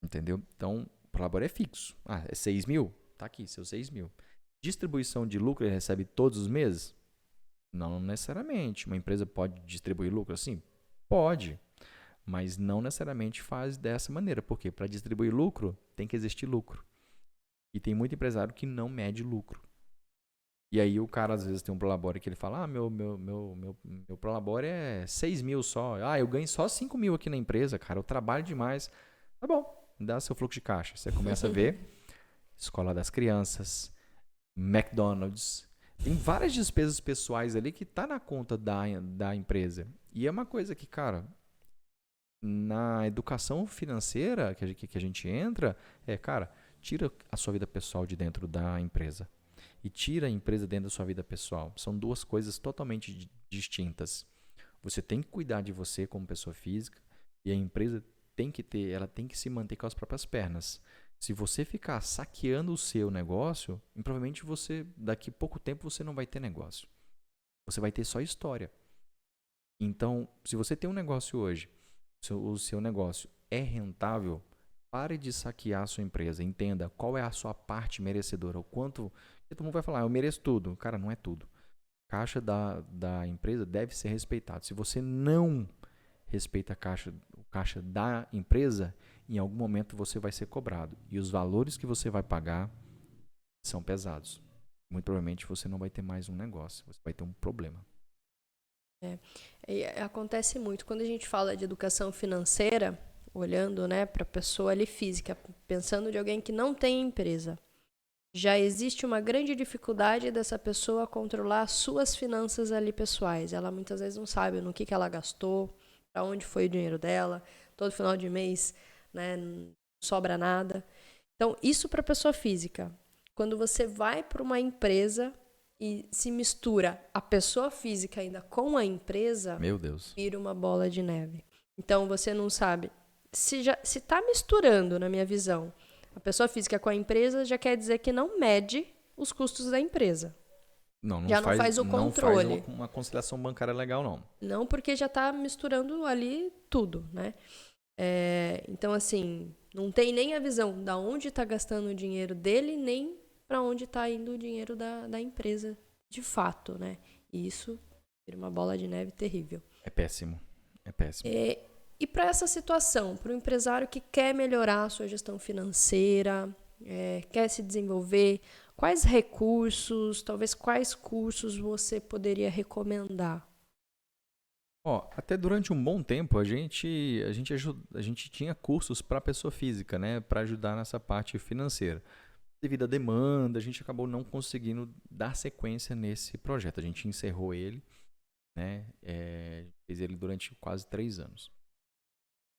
Entendeu? Então, o prolabore é fixo. É 6 mil? Tá aqui, seus 6 mil. Distribuição de lucro ele recebe todos os meses? Não necessariamente. Uma empresa pode distribuir lucro assim? Pode. Mas não necessariamente faz dessa maneira. Por quê? Para distribuir lucro, tem que existir lucro. E tem muito empresário que não mede lucro. E aí o cara às vezes tem um prolabore que ele fala, meu prolabore é 6 mil só. Eu ganho só 5 mil aqui na empresa, cara, eu trabalho demais. Tá bom, dá seu fluxo de caixa. Você começa a ver escola das crianças, McDonald's. Tem várias despesas pessoais ali que tá na conta da empresa. E é uma coisa que, cara, na educação financeira que a gente entra, cara, tira a sua vida pessoal de dentro da empresa. E tira a empresa dentro da sua vida pessoal. São duas coisas totalmente distintas. Você tem que cuidar de você como pessoa física e a empresa ela tem que se manter com as próprias pernas. Se você ficar saqueando o seu negócio, provavelmente daqui a pouco tempo você não vai ter negócio. Você vai ter só história. Então, se você tem um negócio hoje, o seu negócio é rentável, pare de saquear a sua empresa. Entenda qual é a sua parte merecedora. O quanto. Todo mundo vai falar, eu mereço tudo. Cara, não é tudo. A caixa da empresa deve ser respeitado. Se você não respeita o caixa da empresa, em algum momento você vai ser cobrado. E os valores que você vai pagar são pesados. Muito provavelmente você não vai ter mais um negócio. Você vai ter um problema. E acontece muito. Quando a gente fala de educação financeira, olhando, né, para a pessoa ali física, pensando de alguém que não tem empresa, já existe uma grande dificuldade dessa pessoa controlar as suas finanças ali pessoais. Ela muitas vezes não sabe no que ela gastou, para onde foi o dinheiro dela, todo final de mês, né, não sobra nada. Então, isso para a pessoa física. Quando você vai para uma empresa e se mistura a pessoa física ainda com a empresa, meu Deus, vira uma bola de neve. Então, você não sabe. Se está misturando, na minha visão, a pessoa física com a empresa, já quer dizer que não mede os custos da empresa. Não faz o controle. Não faz uma conciliação bancária legal, não. Não, porque já está misturando ali tudo, né? Então, assim, não tem nem a visão da onde está gastando o dinheiro dele, nem para onde está indo o dinheiro da empresa, de fato, né? E isso vira uma bola de neve terrível. É péssimo. E para essa situação, para o empresário que quer melhorar a sua gestão financeira, quer se desenvolver, quais recursos, talvez quais cursos você poderia recomendar? Até durante um bom tempo a gente tinha cursos para pessoa física, né, para ajudar nessa parte financeira. Devido à demanda, a gente acabou não conseguindo dar sequência nesse projeto. A gente encerrou ele, né, fez ele durante quase 3 anos.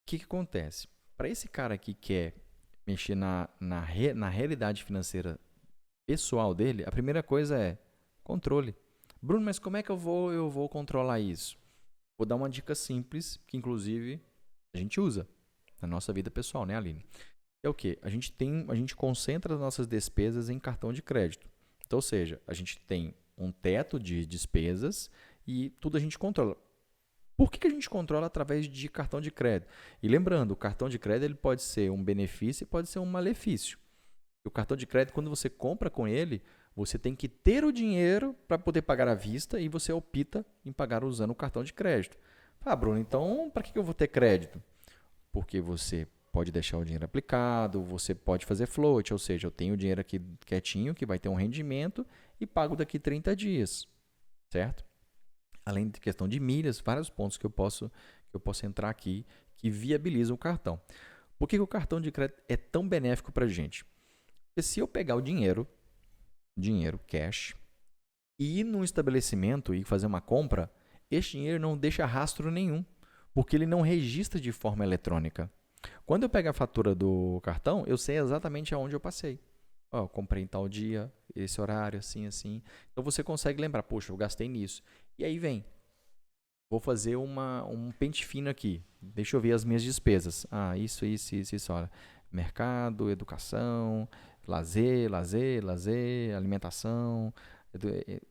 O que acontece? Para esse cara que quer mexer na realidade financeira pessoal dele, a primeira coisa é controle. Bruno, mas como é que eu vou controlar isso? Vou dar uma dica simples, que inclusive a gente usa na nossa vida pessoal, né, Aline? É o quê? A gente concentra as nossas despesas em cartão de crédito. Então, ou seja, a gente tem um teto de despesas e tudo a gente controla. Por que a gente controla através de cartão de crédito? E lembrando, o cartão de crédito ele pode ser um benefício e pode ser um malefício. O cartão de crédito, quando você compra com ele, você tem que ter o dinheiro para poder pagar à vista e você opta em pagar usando o cartão de crédito. Bruno, então para que eu vou ter crédito? Porque você pode deixar o dinheiro aplicado, você pode fazer float, ou seja, eu tenho o dinheiro aqui quietinho, que vai ter um rendimento e pago daqui 30 dias, certo? Além de questão de milhas, vários pontos que eu posso entrar aqui que viabilizam o cartão. Por que o cartão de crédito é tão benéfico para a gente? Porque se eu pegar o dinheiro cash, e ir num estabelecimento e fazer uma compra, esse dinheiro não deixa rastro nenhum, porque ele não registra de forma eletrônica. Quando eu pego a fatura do cartão, eu sei exatamente aonde eu passei. Eu comprei em tal dia, esse horário, assim, assim. Então você consegue lembrar, poxa, eu gastei nisso. E aí vem, vou fazer um pente fino aqui. Deixa eu ver as minhas despesas. Isso. Olha, mercado, educação, lazer, alimentação.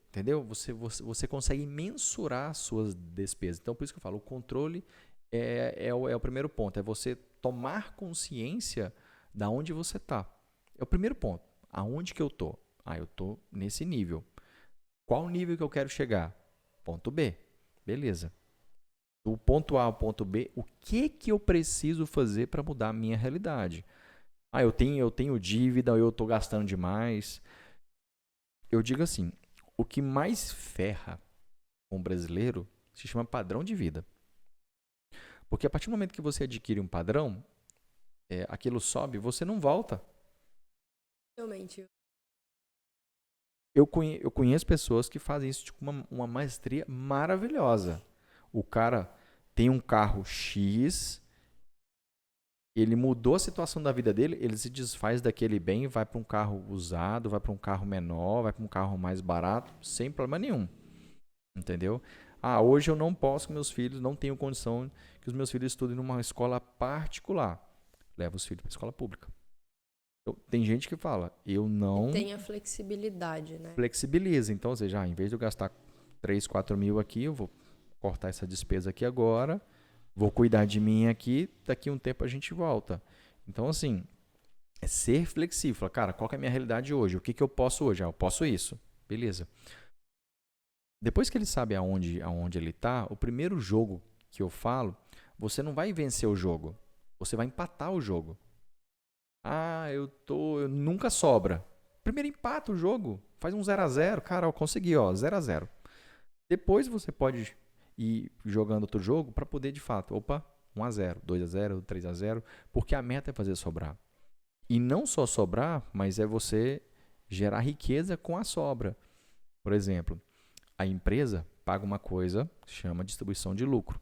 Entendeu? Você consegue mensurar as suas despesas. Então, por isso que eu falo, o controle é o primeiro ponto. É você tomar consciência da onde você está. É o primeiro ponto. Aonde que eu estou? Eu estou nesse nível. Qual nível que eu quero chegar? Ponto B. Beleza. Do ponto A ao ponto B, o que eu preciso fazer para mudar a minha realidade? Eu tenho dívida, eu estou gastando demais. Eu digo assim, o que mais ferra com o brasileiro se chama padrão de vida. Porque a partir do momento que você adquire um padrão, aquilo sobe, você não volta. Realmente. Eu conheço pessoas que fazem isso com uma maestria maravilhosa. O cara tem um carro X, ele mudou a situação da vida dele, ele se desfaz daquele bem, vai para um carro usado, vai para um carro menor, vai para um carro mais barato, sem problema nenhum. Entendeu? Hoje eu não posso com meus filhos, não tenho condição que os meus filhos estudem numa escola particular. Leva os filhos para a escola pública. Tem gente que fala, eu não Tem a flexibilidade, né? flexibiliza. Então, ou seja, em vez de eu gastar 3, 4 mil aqui, eu vou cortar essa despesa aqui agora, vou cuidar de mim aqui, daqui a um tempo a gente volta. Então, assim, é ser flexível. Falar, cara, qual que é a minha realidade hoje? O que eu posso hoje? Eu posso isso. Beleza. Depois que ele sabe aonde ele está, o primeiro jogo que eu falo, você não vai vencer o jogo. Você vai empatar o jogo. Eu nunca sobra. Primeiro empata o jogo. Faz um 0-0. Cara, eu consegui, 0-0. Depois você pode ir jogando outro jogo para poder, de fato, 1-0, 2-0, 3-0, porque a meta é fazer sobrar. E não só sobrar, mas é você gerar riqueza com a sobra. Por exemplo, a empresa paga uma coisa que chama distribuição de lucro.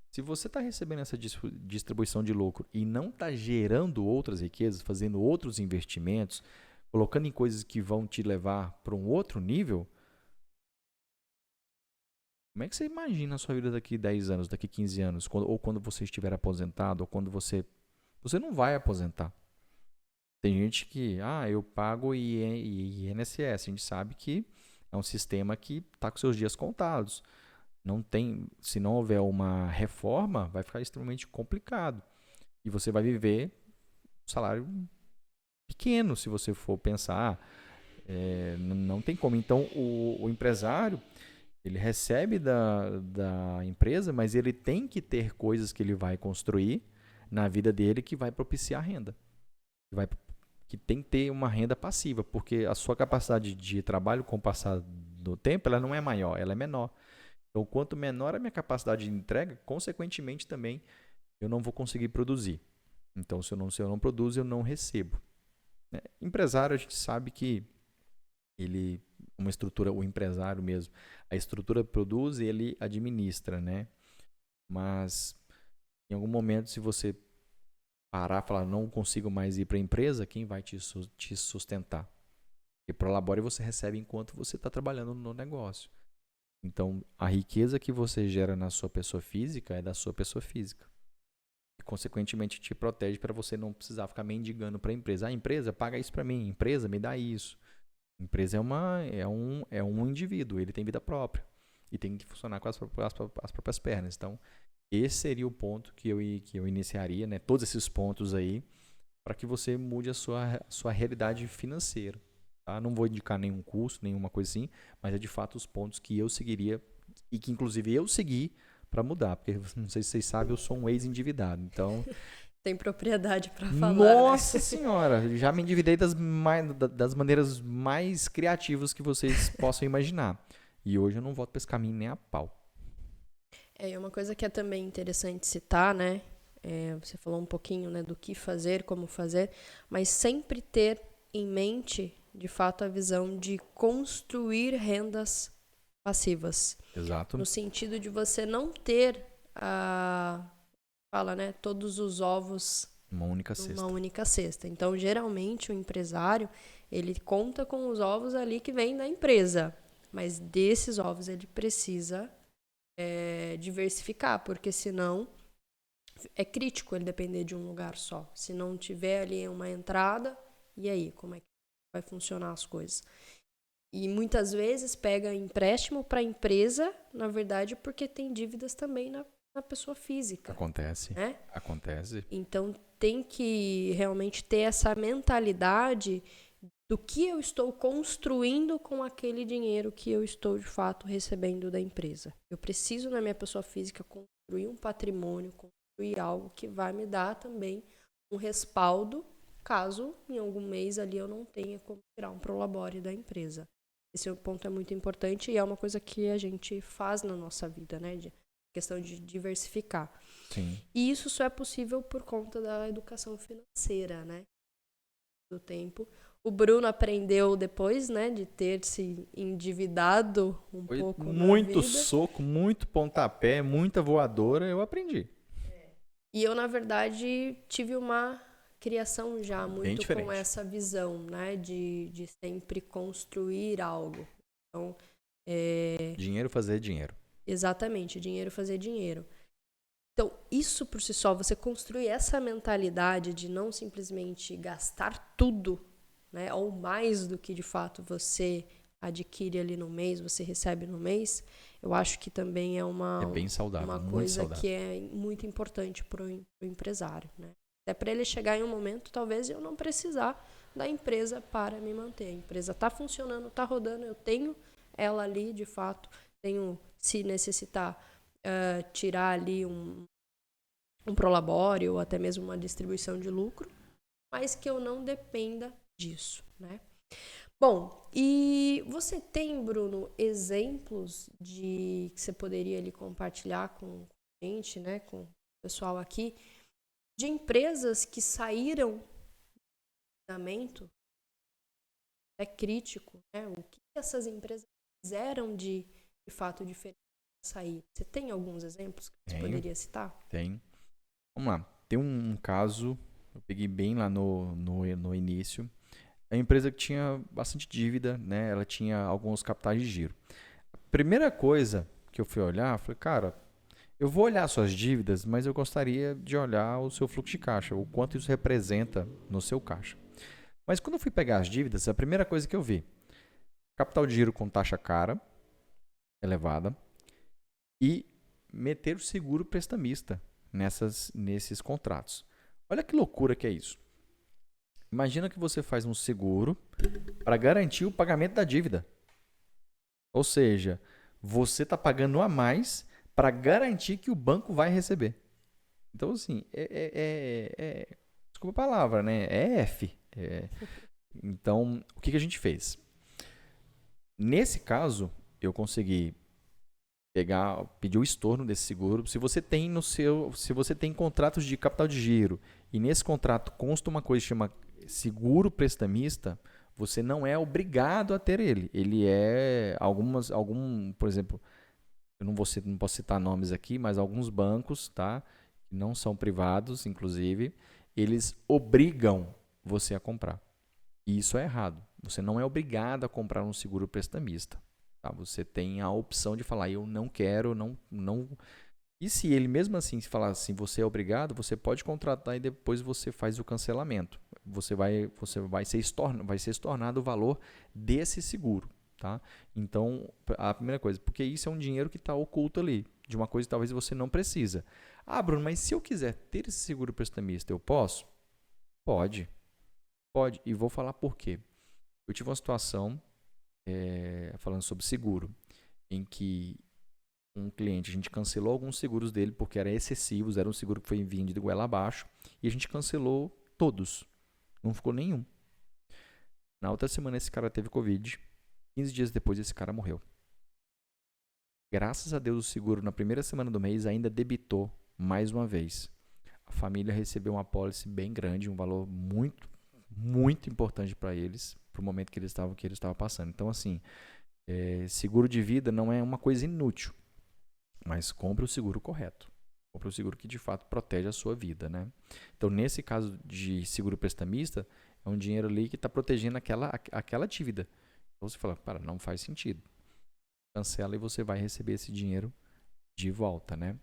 Se você está recebendo essa distribuição de lucro e não está gerando outras riquezas, fazendo outros investimentos, colocando em coisas que vão te levar para um outro nível, como é que você imagina a sua vida daqui 10 anos, daqui 15 anos, ou quando você estiver aposentado, ou quando você não vai aposentar. Tem gente que, eu pago INSS, a gente sabe que é um sistema que está com seus dias contados. Se não houver uma reforma, vai ficar extremamente complicado. E você vai viver um salário pequeno, se você for pensar. Não tem como. Então, o empresário, ele recebe da empresa, mas ele tem que ter coisas que ele vai construir na vida dele que vai propiciar renda. Que tem que ter uma renda passiva, porque a sua capacidade de trabalho com o passar do tempo, ela não é maior, ela é menor. Então, quanto menor a minha capacidade de entrega, consequentemente também eu não vou conseguir produzir. Então, se eu não produzo, eu não recebo. Empresário, a gente sabe que uma estrutura, o empresário mesmo, a estrutura produz e ele administra, né? Mas em algum momento, se você parar e falar, não consigo mais ir para a empresa, quem vai te sustentar? Porque para o Labore você recebe enquanto você está trabalhando no negócio. Então, a riqueza que você gera na sua pessoa física é da sua pessoa física. E, consequentemente, te protege para você não precisar ficar mendigando para a empresa. A empresa paga isso para mim, a empresa me dá isso. A empresa é um indivíduo, ele tem vida própria. E tem que funcionar com as próprias pernas. Então, esse seria o ponto que eu iniciaria, né? Todos esses pontos aí, para que você mude a sua realidade financeira. Tá? Não vou indicar nenhum curso, nenhuma coisa assim, mas é de fato os pontos que eu seguiria e que inclusive eu segui para mudar, porque não sei se vocês sabem, eu sou um ex-endividado, então... Tem propriedade para falar, Nossa né? senhora, já me endividei das maneiras mais criativas que vocês possam imaginar. E hoje eu não volto para esse caminho nem a pau. Uma coisa que é também interessante citar, né? Você falou um pouquinho, né, do que fazer, como fazer, mas sempre ter em mente, de fato, a visão de construir rendas passivas. Exato. No sentido de você não ter todos os ovos Uma única cesta. Então, geralmente, o empresário, ele conta com os ovos ali que vêm da empresa, mas desses ovos ele precisa diversificar, porque senão é crítico ele depender de um lugar só. Se não tiver ali uma entrada, e aí, como é que vai funcionar as coisas? E muitas vezes pega empréstimo para a empresa, na verdade, porque tem dívidas também na pessoa física. Acontece. Né? Acontece. Então tem que realmente ter essa mentalidade do que eu estou construindo com aquele dinheiro que eu estou, de fato, recebendo da empresa. Eu preciso, na minha pessoa física, construir um patrimônio, construir algo que vai me dar também um respaldo, caso em algum mês ali eu não tenha como tirar um prolabore da empresa. Esse ponto é muito importante e é uma coisa que a gente faz na nossa vida, né? Questão de diversificar. Sim. E isso só é possível por conta da educação financeira, né? Do tempo. O Bruno aprendeu depois, né, de ter se endividado um Foi pouco na muito vida. soco, muito pontapé, muita voadora, eu aprendi. E eu, na verdade, tive uma criação já Bem muito com diferente. essa visão, né, de sempre construir algo. Então, Dinheiro fazer dinheiro. exatamente, dinheiro fazer dinheiro. Então, isso por si só, você construir essa mentalidade de não simplesmente gastar tudo, né, ou mais do que de fato você adquire ali no mês, você recebe no mês, eu acho que também é É bem saudável, uma muito coisa saudável. que é muito importante para o empresário, né? Até para ele chegar em um momento, talvez eu não precisar da empresa para me manter. A empresa está funcionando, está rodando, eu tenho ela ali de fato, tenho, se necessitar, tirar ali um prolabore ou até mesmo uma distribuição de lucro, mas que eu não dependa disso, né? Bom, e você tem, Bruno, exemplos de que você poderia ali compartilhar com a gente, né, com o pessoal aqui, de empresas que saíram do treinamento? É crítico, né? O que essas empresas fizeram de fato diferente para sair? Você tem alguns exemplos que você Tenho, poderia citar? tem. Vamos lá. Tem um caso, eu peguei bem lá no início. É uma empresa que tinha bastante dívida, né? Ela tinha alguns capitais de giro. A primeira coisa que eu fui olhar, eu falei, cara, eu vou olhar suas dívidas, mas eu gostaria de olhar o seu fluxo de caixa, o quanto isso representa no seu caixa. Mas quando eu fui pegar as dívidas, a primeira coisa que eu vi, capital de giro com taxa cara, elevada, e meter o seguro prestamista nesses contratos. Olha que loucura que é isso. Imagina que você faz um seguro para garantir o pagamento da dívida. Ou seja, você está pagando a mais para garantir que o banco vai receber. Então, assim, desculpa a palavra, né? É F. Então, o que a gente fez? Nesse caso, eu consegui pedir o estorno desse seguro. Se você tem contratos de capital de giro e nesse contrato consta uma coisa que chama seguro prestamista, você não é obrigado a ter ele. Ele é por exemplo, eu não posso citar nomes aqui, mas alguns bancos, tá, que não são privados, inclusive, eles obrigam você a comprar. E isso é errado. Você não é obrigado a comprar um seguro prestamista. Tá? Você tem a opção de falar, eu não quero, não. E se ele mesmo assim se falar assim, você é obrigado, você pode contratar e depois você faz o cancelamento. Vai ser estornado o valor desse seguro. Tá? Então, a primeira coisa, porque isso é um dinheiro que está oculto ali, de uma coisa que talvez você não precisa. Ah, Bruno, mas se eu quiser ter esse seguro prestamista, eu posso? Pode. Pode. E vou falar por quê. Eu tive uma situação, falando sobre seguro, em que um cliente, a gente cancelou alguns seguros dele porque eram excessivos, era um seguro que foi vendido de goela abaixo, e a gente cancelou todos. Não ficou nenhum. Na outra semana esse cara teve Covid, 15 dias depois esse cara morreu. Graças a Deus o seguro na primeira semana do mês ainda debitou mais uma vez. A família recebeu uma apólice bem grande, um valor muito, muito importante para eles, para o momento que eles estavam passando. Então, assim, seguro de vida não é uma coisa inútil, mas compre o seguro correto. Compre o seguro que de fato protege a sua vida, né? Então, nesse caso de seguro prestamista, é um dinheiro ali que está protegendo aquela dívida. Então, você fala, para, não faz sentido. Cancela e você vai receber esse dinheiro de volta, né?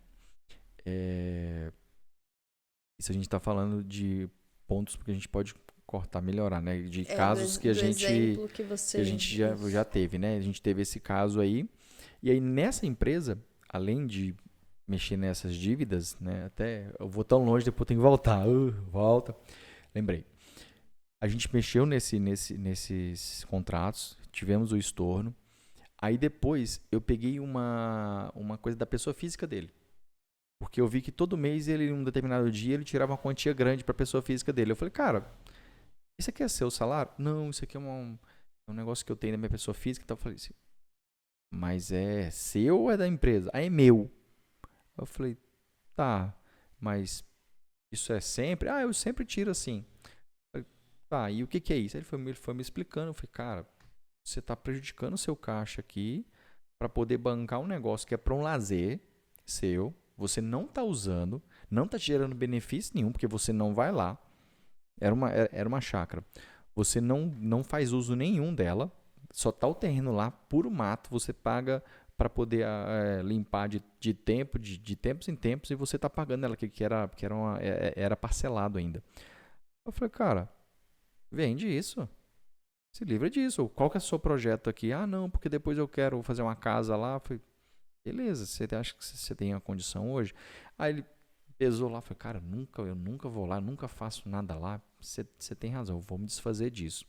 Isso a gente está falando de pontos que a gente pode cortar, melhorar, né? De casos que a Do gente exemplo que você... já teve, né? A gente teve esse caso aí. E aí nessa empresa, além de mexer nessas dívidas, né? Até eu vou tão longe, depois tenho que voltar. Volta. Lembrei. A gente mexeu nesses contratos, tivemos o estorno. Aí depois eu peguei uma coisa da pessoa física dele. Porque eu vi que todo mês, ele, em um determinado dia, ele tirava uma quantia grande para a pessoa física dele. Eu falei, cara, isso aqui é seu salário? Não, isso aqui é um negócio que eu tenho da minha pessoa física. Então eu falei assim, mas é seu ou é da empresa? Ah, é meu. Eu falei, tá. mas isso é sempre? Eu sempre tiro assim. Tá, e o que é isso? Ele foi me explicando. Eu falei, cara, você está prejudicando o seu caixa aqui para poder bancar um negócio que é para um lazer seu. Você não está usando, não está gerando benefício nenhum, porque você não vai lá. Era uma chácara. Você não faz uso nenhum dela, só está o terreno lá, puro mato. Você paga para poder limpar de tempos em tempos e você está pagando ela, era parcelado ainda. Eu falei, cara, vende isso. Se livra disso. Qual que é o seu projeto aqui? Não, porque depois eu quero fazer uma casa lá. Eu falei, beleza, você acha que você tem a condição hoje? Aí ele pesou lá, falei, cara, eu nunca vou lá, nunca faço nada lá. Você tem razão, eu vou me desfazer disso.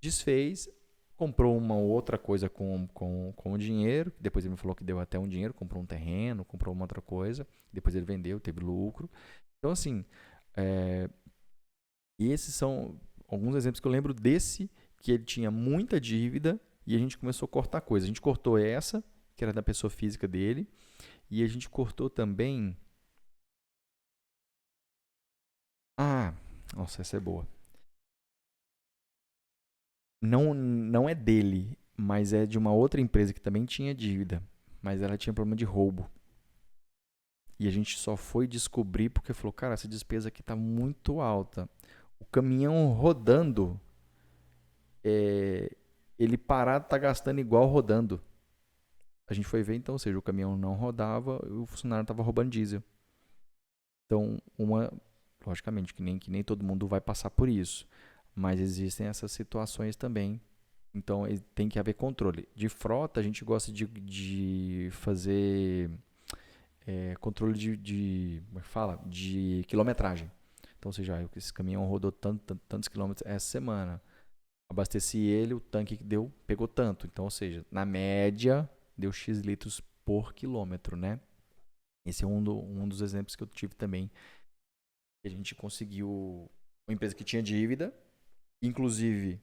Desfez, comprou uma outra coisa com o dinheiro. Depois ele me falou que deu até um dinheiro, comprou um terreno, comprou uma outra coisa. Depois ele vendeu, teve lucro. Então, assim, esses são alguns exemplos que eu lembro desse, que ele tinha muita dívida e a gente começou a cortar coisas. A gente cortou essa, que era da pessoa física dele, e a gente cortou também... nossa, essa é boa. Não é dele, mas é de uma outra empresa que também tinha dívida, mas ela tinha problema de roubo. E a gente só foi descobrir porque falou, cara, essa despesa aqui está muito alta. O caminhão rodando, ele parado está gastando igual rodando. A gente foi ver, então, ou seja, o caminhão não rodava e o funcionário estava roubando diesel. Então, logicamente, que nem todo mundo vai passar por isso, mas existem essas situações também. Então, tem que haver controle. De frota, a gente gosta de fazer controle como é que fala? De quilometragem. Então, ou seja, esse caminhão rodou tantos quilômetros essa semana. Abasteci ele, o tanque pegou tanto. Então, ou seja, na média, deu X litros por quilômetro, né? Esse é um dos exemplos que eu tive também. A gente conseguiu uma empresa que tinha dívida, inclusive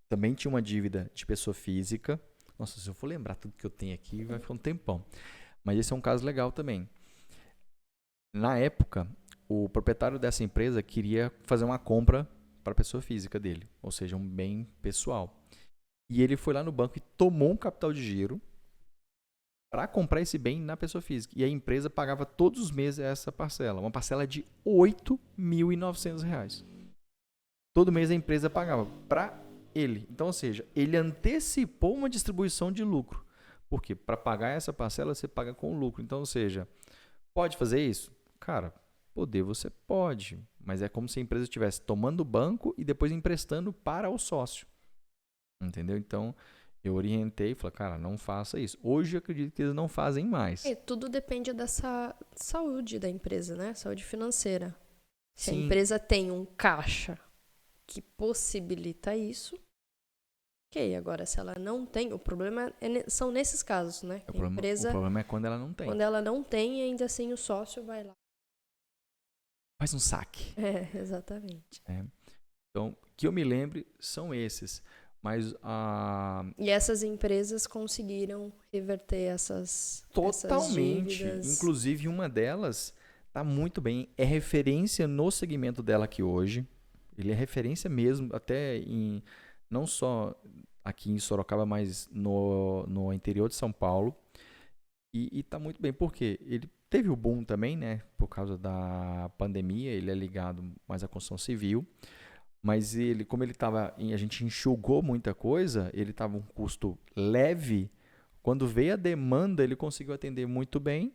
também tinha uma dívida de pessoa física. Nossa, se eu for lembrar tudo que eu tenho aqui, vai ficar um tempão. Mas esse é um caso legal também. Na época, o proprietário dessa empresa queria fazer uma compra para a pessoa física dele, ou seja, um bem pessoal. E ele foi lá no banco e tomou um capital de giro para comprar esse bem na pessoa física. E a empresa pagava todos os meses essa parcela, uma parcela de R$ 8.900. Todo mês a empresa pagava para ele. Então, ou seja, ele antecipou uma distribuição de lucro. Por quê? Para pagar essa parcela, você paga com lucro. Então, ou seja, pode fazer isso? Cara, poder você pode, mas é como se a empresa estivesse tomando do banco e depois emprestando para o sócio. Entendeu? Então, eu orientei e falei, cara, não faça isso. Hoje eu acredito que eles não fazem mais. Tudo depende dessa saúde da empresa, né? Saúde financeira. Se Sim. a empresa tem um caixa que possibilita isso, ok. Agora, se ela não tem, o problema são nesses casos, né? O problema é quando ela não tem. Quando ela não tem, ainda assim o sócio vai lá. Faz um saque. Exatamente. Então, que eu me lembre, são esses. Mas E essas empresas conseguiram reverter essas dívidas. Inclusive, uma delas está muito bem. É referência no segmento dela aqui hoje. Ele é referência mesmo, até não só aqui em Sorocaba, mas no interior de São Paulo. E está muito bem, porque ele teve o boom também, né? Por causa da pandemia, ele é ligado mais à construção civil. Mas como ele estava, a gente enxugou muita coisa, ele estava um custo leve. Quando veio a demanda, ele conseguiu atender muito bem.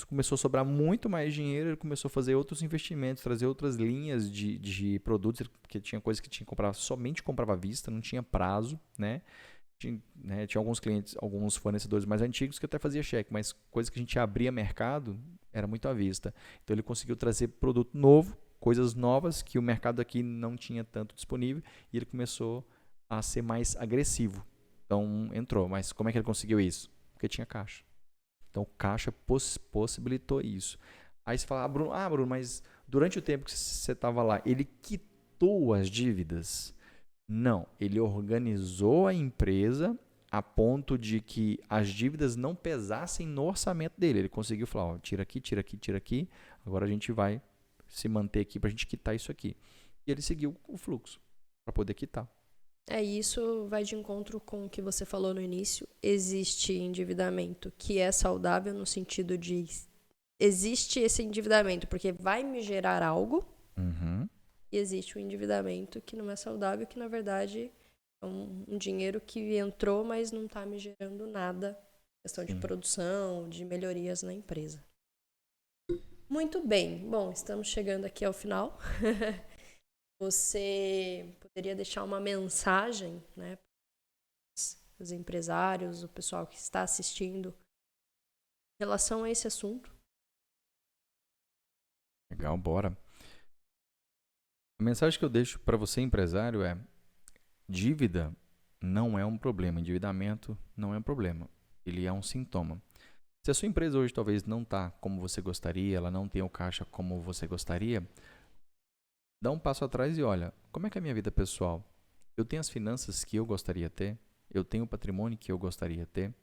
Começou a sobrar muito mais dinheiro, ele começou a fazer outros investimentos, trazer outras linhas de produtos, porque tinha coisas que tinha que comprar, somente comprava à vista, não tinha prazo, né? Tinha alguns clientes, alguns fornecedores mais antigos que até fazia cheque, mas coisas que a gente abria mercado era muito à vista. Então ele conseguiu trazer produto novo, coisas novas que o mercado aqui não tinha tanto disponível, e ele começou a ser mais agressivo. Então entrou, mas como é que ele conseguiu isso? Porque tinha caixa. Então o caixa possibilitou isso. Aí você fala, Bruno, mas durante o tempo que você estava lá, ele quitou as dívidas? Não, ele organizou a empresa a ponto de que as dívidas não pesassem no orçamento dele. Ele conseguiu falar, ó, tira aqui, tira aqui, tira aqui, agora a gente vai se manter aqui para a gente quitar isso aqui. E ele seguiu o fluxo para poder quitar. Isso vai de encontro com o que você falou no início. Existe endividamento que é saudável no sentido de existe esse endividamento porque vai me gerar algo. Uhum. E existe o endividamento que não é saudável, que na verdade é um dinheiro que entrou, mas não está me gerando nada. Questão de produção, de melhorias na empresa. Muito bem. Bom, estamos chegando aqui ao final. Você poderia deixar uma mensagem, né, para os empresários, o pessoal que está assistindo, em relação a esse assunto? Legal, bora. A mensagem que eu deixo para você, empresário, é: dívida não é um problema, endividamento não é um problema, ele é um sintoma. Se a sua empresa hoje talvez não está como você gostaria, ela não tem o caixa como você gostaria, dá um passo atrás e olha, como é que é a minha vida pessoal? Eu tenho as finanças que eu gostaria de ter? Eu tenho o patrimônio que eu gostaria de ter?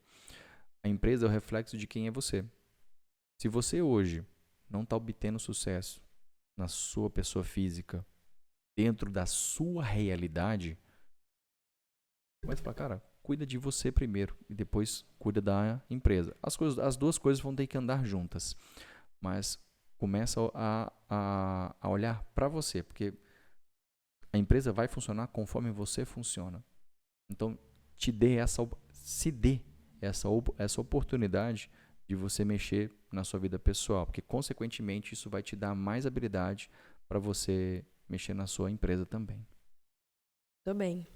A empresa é o reflexo de quem é você. Se você hoje não está obtendo sucesso na sua pessoa física, dentro da sua realidade, começa a falar, cara, cuida de você primeiro e depois cuida da empresa. As duas coisas vão ter que andar juntas, mas começa a olhar para você, porque a empresa vai funcionar conforme você funciona. Então, se dê essa oportunidade de você mexer na sua vida pessoal, porque consequentemente isso vai te dar mais habilidade para você mexer na sua empresa também. Muito bem.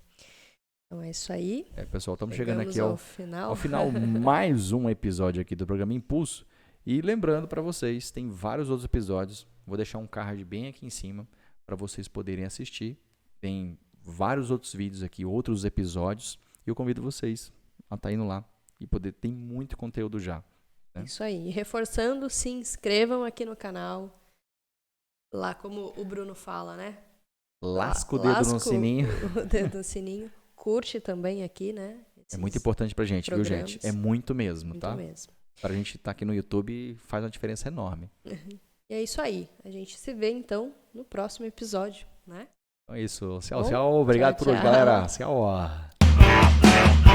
Então é isso aí. Pessoal, estamos chegando aqui ao final. Ao final, mais um episódio aqui do programa Impulso. E lembrando para vocês, tem vários outros episódios. Vou deixar um card bem aqui em cima para vocês poderem assistir. Tem vários outros vídeos aqui, outros episódios. E eu convido vocês a estar indo lá e poder ter muito conteúdo já. Né? Isso aí. E reforçando, se inscrevam aqui no canal. Lá, como o Bruno fala, né? Lasca o dedo no sininho. O dedo no sininho. Curte também aqui, né? É muito importante pra gente, viu, gente? É muito mesmo, muito tá? Mesmo. Pra gente estar aqui no YouTube faz uma diferença enorme. E é isso aí. A gente se vê, então, no próximo episódio, né? Então é isso. Tchau, tchau. Obrigado tchau, por hoje, tchau. galera. Tchau.